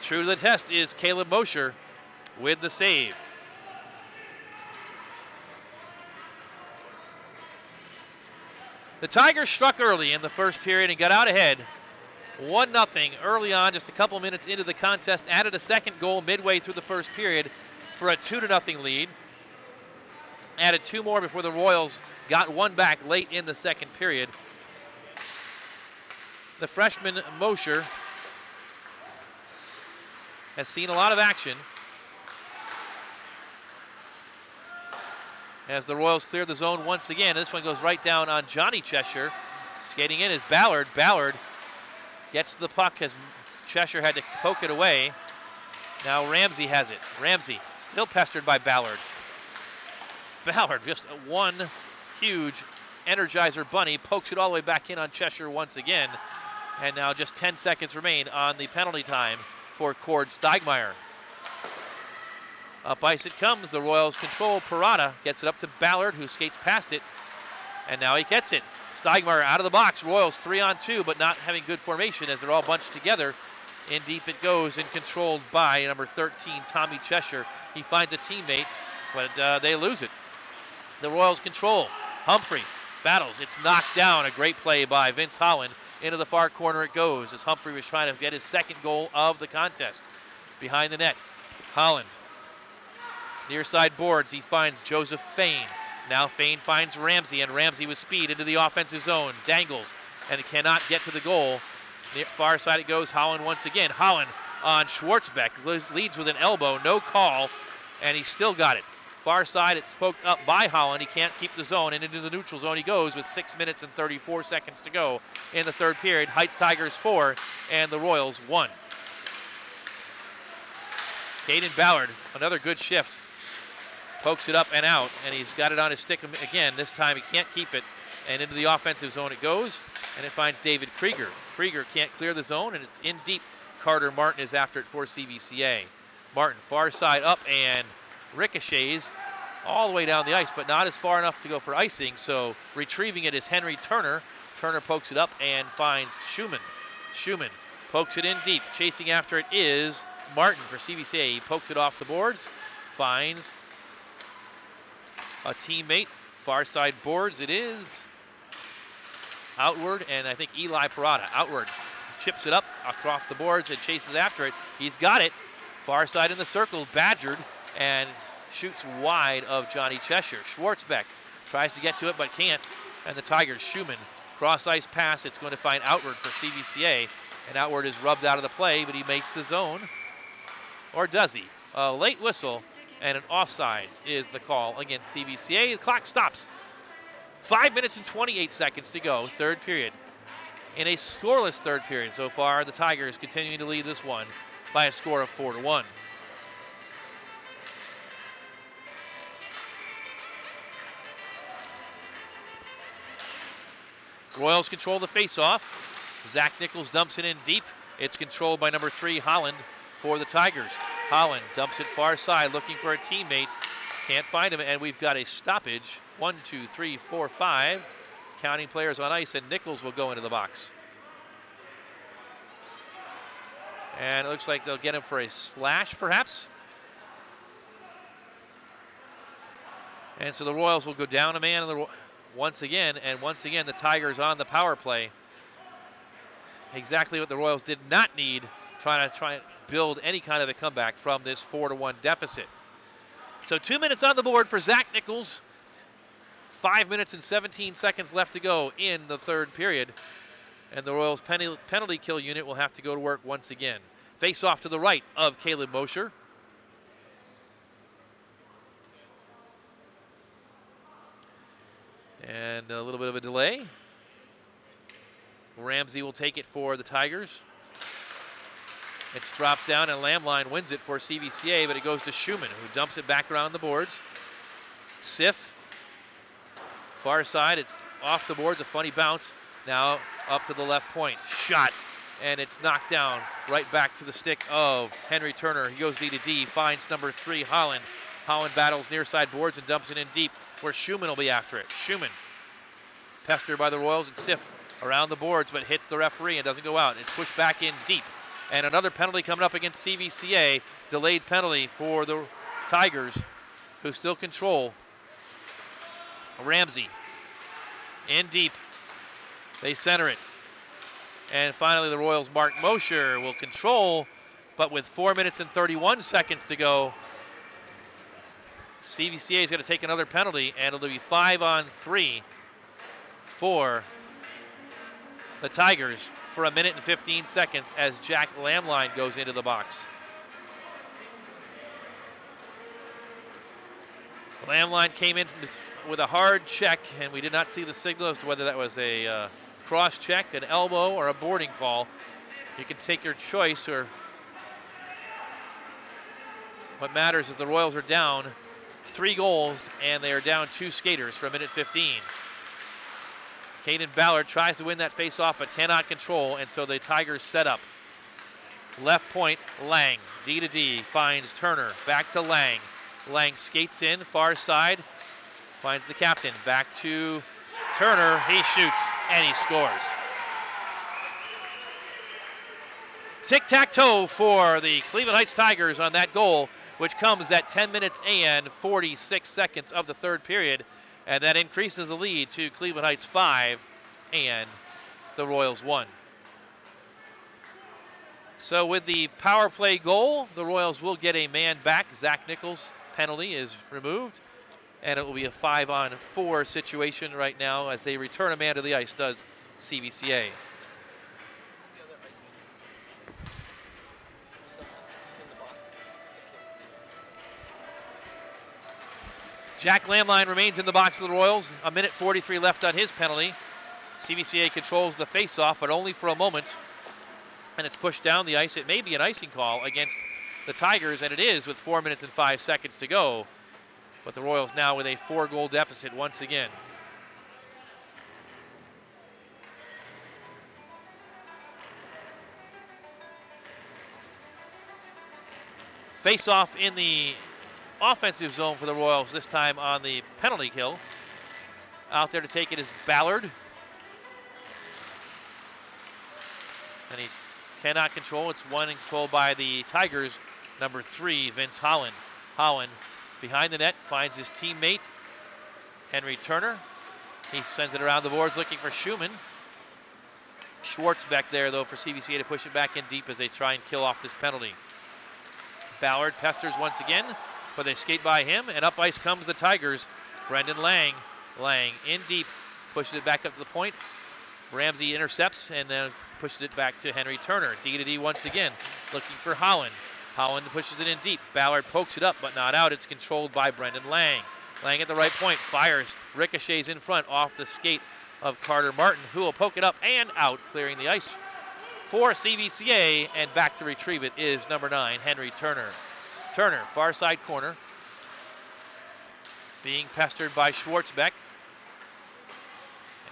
true to the test is Caleb Mosher with the save. The Tigers struck early in the first period and got out ahead 1-0 early on, just a couple minutes into the contest. Added a second goal midway through the first period for a 2-0 lead. Added 2 more before the Royals got one back late in the second period. The freshman Mosher has seen a lot of action as the Royals clear the zone once again. This one goes right down on Johnny Cheshire. Skating in is Ballard. Ballard gets to the puck as Cheshire had to poke it away. Now Ramsey has it. Ramsey still pestered by Ballard. Ballard, just one huge Energizer bunny, pokes it all the way back in on Cheshire once again. And now just 10 seconds remain on the penalty time for Cord Steigmeyer. Up ice it comes. The Royals control. Parada gets it up to Ballard, who skates past it. And now he gets it. Steigmeyer out of the box. Royals 3-on-2, but not having good formation as they're all bunched together. In deep it goes and controlled by number 13, Tommy Cheshire. He finds a teammate, but they lose it. The Royals control. Humphrey battles. It's knocked down. A great play by Vince Holland. Into the far corner it goes as Humphrey was trying to get his second goal of the contest. Behind the net, Holland. Near side boards, he finds Joseph Fain. Now Fain finds Ramsey, and Ramsey with speed into the offensive zone. Dangles, and it cannot get to the goal. Near far side it goes. Holland once again. Holland on Schwartzbeck. Leads with an elbow. No call, and he still got it. Far side, it's poked up by Holland. He can't keep the zone, and into the neutral zone he goes with 6 minutes and 34 seconds to go in the third period. Heights Tigers 4, and the Royals 1. Caden Ballard, another good shift. Pokes it up and out, and he's got it on his stick again. This time he can't keep it, and into the offensive zone it goes, and it finds David Krieger. Krieger can't clear the zone, and it's in deep. Carter Martin is after it for CVCA. Martin, far side up, and ricochets all the way down the ice, but not as far enough to go for icing, so retrieving it is Henry Turner. Turner pokes it up and finds Schumann. Schumann pokes it in deep. Chasing after it is Martin for CVCA. He pokes it off the boards, finds a teammate. Far side boards it is. Outward, and I think Eli Parada. Outward. Chips it up across the boards and chases after it. He's got it. Far side in the circle, badgered, and shoots wide of Johnny Cheshire. Schwartzbeck tries to get to it but can't, and the Tigers, Schumann, cross ice pass. It's going to find Outward for CVCA, and Outward is rubbed out of the play, but he makes the zone. Or does he? A late whistle and an offsides is the call against CVCA. The clock stops. 5 minutes and 28 seconds to go, third period. In a scoreless third period so far, the Tigers continuing to lead this one by a score of 4-1. Royals control the faceoff. Zach Nichols dumps it in deep. It's controlled by number 3, Holland, for the Tigers. Holland dumps it far side, looking for a teammate. Can't find him, and we've got a stoppage. 1, 2, 3, 4, 5. Counting players on ice, and Nichols will go into the box. And it looks like they'll get him for a slash, perhaps. And so the Royals will go down a man once again, and once again the Tigers on the power play. Exactly what the Royals did not need, trying to build any kind of a comeback from this 4-1 deficit. So 2 minutes on the board for Zach Nichols. 5 minutes and 17 seconds left to go in the third period. And the Royals penalty kill unit will have to go to work once again. Face off to the right of Caleb Mosher. And a little bit of a delay. Ramsey will take it for the Tigers. It's dropped down, and Lamline wins it for CVCA, but it goes to Schumann, who dumps it back around the boards. Siff, far side, it's off the boards, a funny bounce. Now up to the left point, shot, and it's knocked down right back to the stick of Henry Turner. He goes D to D, finds number 3, Holland. Holland battles near side boards and dumps it in deep, where Schumann will be after it. Schumann, pestered by the Royals, and Siff around the boards, but hits the referee and doesn't go out. It's pushed back in deep. And another penalty coming up against CVCA. Delayed penalty for the Tigers, who still control. Ramsey in deep. They center it. And finally the Royals' Mark Mosher will control, but with 4 minutes and 31 seconds to go, CVCA is going to take another penalty, and it'll be 5-on-3 for the Tigers for 1 minute and 15 seconds as Jack Lamline goes into the box. Lamline came in with a hard check, and we did not see the signal as to whether that was a cross check, an elbow, or a boarding call. You can take your choice, or what matters is the Royals are down 3 goals, and they are down 2 skaters for a minute 15. Caden Ballard tries to win that face-off but cannot control, and so the Tigers set up. Left point, Lang. D to D, finds Turner. Back to Lang. Lang skates in, far side. Finds the captain. Back to Turner. He shoots, and he scores. Tic-tac-toe for the Cleveland Heights Tigers on that goal, which comes at 10 minutes and 46 seconds of the third period. And that increases the lead to Cleveland Heights 5 and the Royals 1. So with the power play goal, the Royals will get a man back. Zach Nichols' penalty is removed, and it will be a 5-on-4 situation right now as they return a man to the ice, does CVCA. Jack Lamline remains in the box of the Royals. A minute 43 left on his penalty. CVCA controls the face-off, but only for a moment. And it's pushed down the ice. It may be an icing call against the Tigers, and it is with 4 minutes and 5 seconds to go. But the Royals now with a 4-goal deficit once again. Face-off in the offensive zone for the Royals, this time on the penalty kill. Out there to take it is Ballard. And he cannot control. It's won and controlled by the Tigers, number 3, Vince Holland. Holland behind the net, finds his teammate, Henry Turner. He sends it around the boards looking for Schumann. Schwartz back there, though, for CVCA to push it back in deep as they try and kill off this penalty. Ballard pesters once again, but they skate by him, and up ice comes the Tigers. Brendan Lang. Lang in deep, pushes it back up to the point. Ramsey intercepts and then pushes it back to Henry Turner. D to D once again, looking for Holland. Holland pushes it in deep. Ballard pokes it up, but not out. It's controlled by Brendan Lang. Lang at the right point, fires, ricochets in front off the skate of Carter Martin, who will poke it up and out, clearing the ice for CVCA, and back to retrieve it is number 9, Henry Turner. Turner, far side corner, being pestered by Schwartzbeck.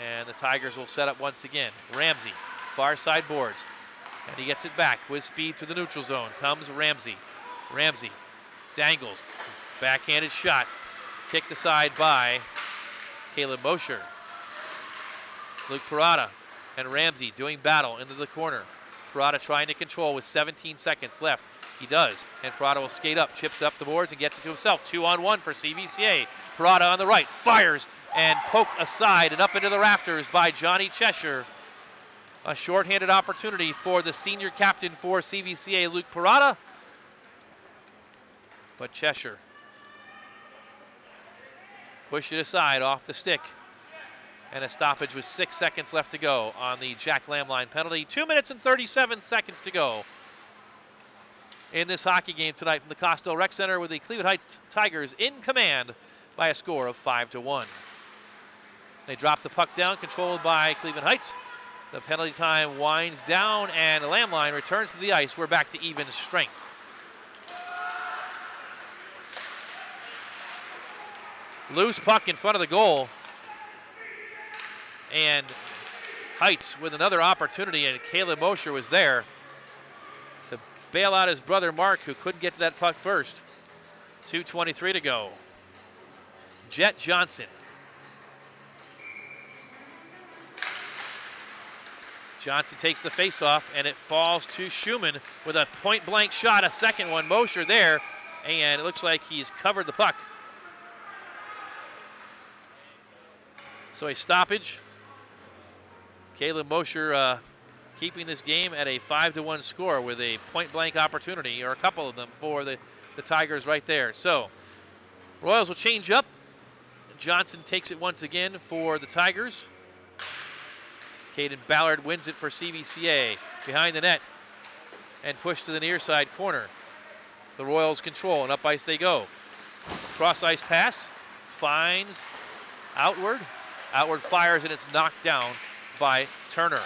And the Tigers will set up once again. Ramsey, far side boards. And he gets it back with speed through the neutral zone. Comes Ramsey. Ramsey dangles. Backhanded shot. Kicked aside by Caleb Mosher. Luke Parada and Ramsey doing battle into the corner. Parada trying to control with 17 seconds left. He does, and Parada will skate up, chips up the boards, and gets it to himself. 2-on-1 for CVCA. Parada on the right, fires, and poked aside and up into the rafters by Johnny Cheshire. A shorthanded opportunity for the senior captain for CVCA, Luke Parada. But Cheshire pushed it aside off the stick. And a stoppage with 6 seconds left to go on the Jack Lamline penalty. 2 minutes and 37 seconds to go in this hockey game tonight from the Kostel Rec Center, with the Cleveland Heights Tigers in command by a score of 5-1. They drop the puck down, controlled by Cleveland Heights. The penalty time winds down, and Lamline returns to the ice. We're back to even strength. Loose puck in front of the goal. And Heights with another opportunity, and Caleb Mosher was there to bail out his brother Mark, who couldn't get to that puck first. 2:23 to go. Jet Johnson. Johnson takes the face-off, and it falls to Schumann with a point-blank shot, a second one. Mosher there, and it looks like he's covered the puck. So a stoppage. Caleb Mosher keeping this game at a 5-1 score with a point-blank opportunity, or a couple of them, for the Tigers right there. So Royals will change up. Johnson takes it once again for the Tigers. Caden Ballard wins it for CVCA. Behind the net and pushed to the near side corner. The Royals control, and up ice they go. Cross ice pass, finds outward. Outward fires, and it's knocked down by Turner.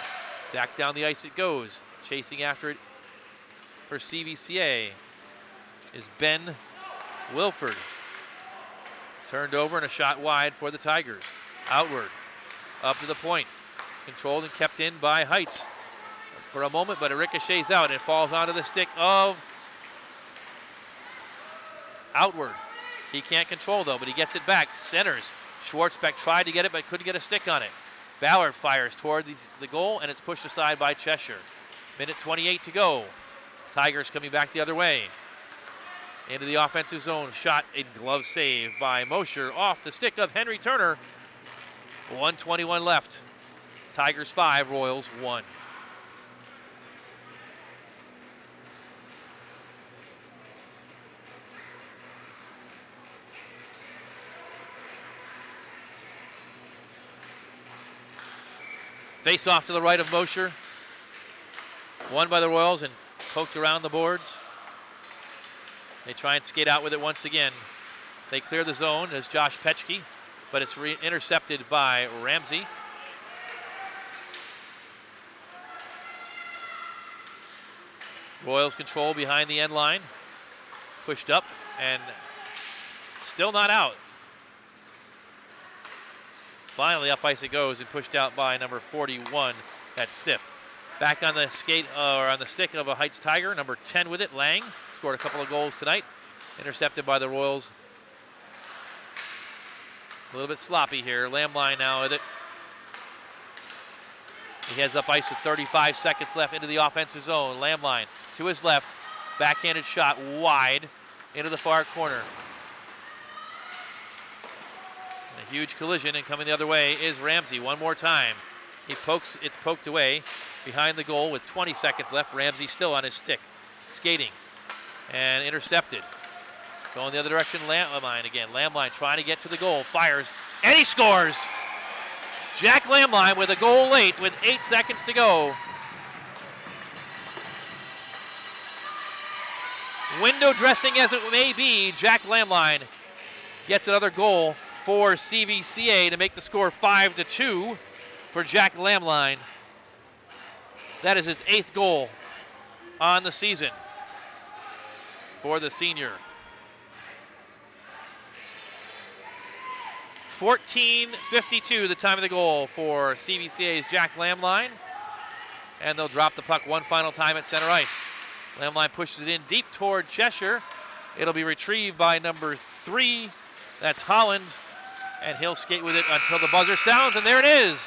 Back down the ice it goes. Chasing after it for CVCA is Ben Wilford. Turned over and a shot wide for the Tigers. Outward, up to the point. Controlled and kept in by Heights for a moment, but it ricochets out and falls onto the stick of Outward. He can't control though, but he gets it back. Centers. Schwartzbeck tried to get it, but couldn't get a stick on it. Ballard fires toward the goal, and it's pushed aside by Cheshire. Minute 28 to go. Tigers coming back the other way. Into the offensive zone. Shot and glove save by Mosher off the stick of Henry Turner. 1:21 left. Tigers 5, Royals 1. Face off to the right of Mosher. Won by the Royals and poked around the boards. They try and skate out with it once again. They clear the zone as Josh Petchke, but it's intercepted by Ramsey. Royals control behind the end line. Pushed up and still not out. Finally up ice it goes and pushed out by number 41, that's Sif. Back on the skate or on the stick of a Heights Tiger, number 10 with it, Lang. Scored a couple of goals tonight. Intercepted by the Royals. A little bit sloppy here. Lamline now with it. He heads up ice with 35 seconds left into the offensive zone. Lamline to his left. Backhanded shot wide into the far corner. A huge collision, and coming the other way is Ramsey one more time. It's poked away behind the goal with 20 seconds left. Ramsey still on his stick, skating, and intercepted. Going the other direction, Lamline again. Lamline trying to get to the goal, fires, and he scores! Jack Lamline with a goal late with 8 seconds to go. Window dressing as it may be, Jack Lamline gets another goal for CVCA to make the score 5-2 for Jack Lamline. That is his 8th goal on the season for the senior. 14:52 the time of the goal for CVCA's Jack Lamline. And they'll drop the puck one final time at center ice. Lamline pushes it in deep toward Cheshire. It'll be retrieved by number 3. That's Holland. And he'll skate with it until the buzzer sounds, and there it is.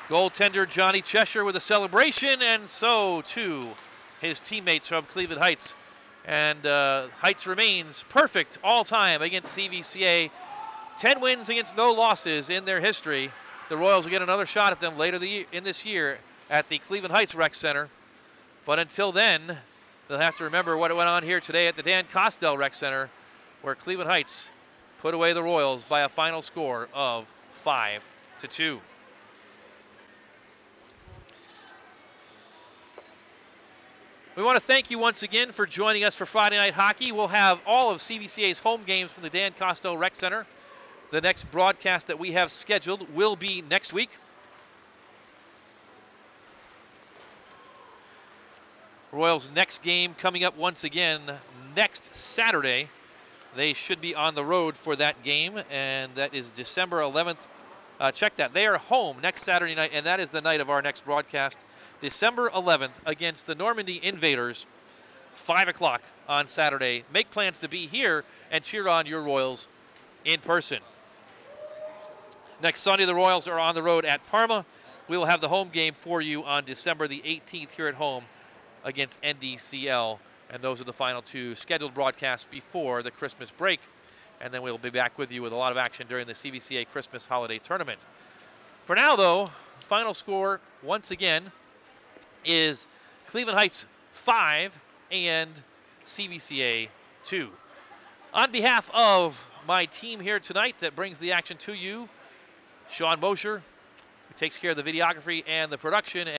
Goaltender Johnny Cheshire with a celebration, and so too his teammates from Cleveland Heights. And Heights remains perfect all time against CVCA. 10 wins against no losses in their history. The Royals will get another shot at them later in this year at the Cleveland Heights Rec Center. But until then, they'll have to remember what went on here today at the Dan Kostel Rec Center, where Cleveland Heights put away the Royals by a final score of 5-2. We want to thank you once again for joining us for Friday Night Hockey. We'll have all of CVCA's home games from the Dan Kostel Rec Center. The next broadcast that we have scheduled will be next week. Royals' next game coming up once again next Saturday. They should be on the road for that game, and that is December 11th. Check that. They are home next Saturday night, and that is the night of our next broadcast. December 11th against the Normandy Invaders, 5 o'clock on Saturday. Make plans to be here and cheer on your Royals in person. Next Sunday, the Royals are on the road at Parma. We will have the home game for you on December the 18th here at home against NDCL. And those are the final 2 scheduled broadcasts before the Christmas break. And then we'll be back with you with a lot of action during the CVCA Christmas Holiday Tournament. For now, though, final score once again is Cleveland Heights 5 and CVCA 2. On behalf of my team here tonight that brings the action to you, Sean Mosher, who takes care of the videography and the production,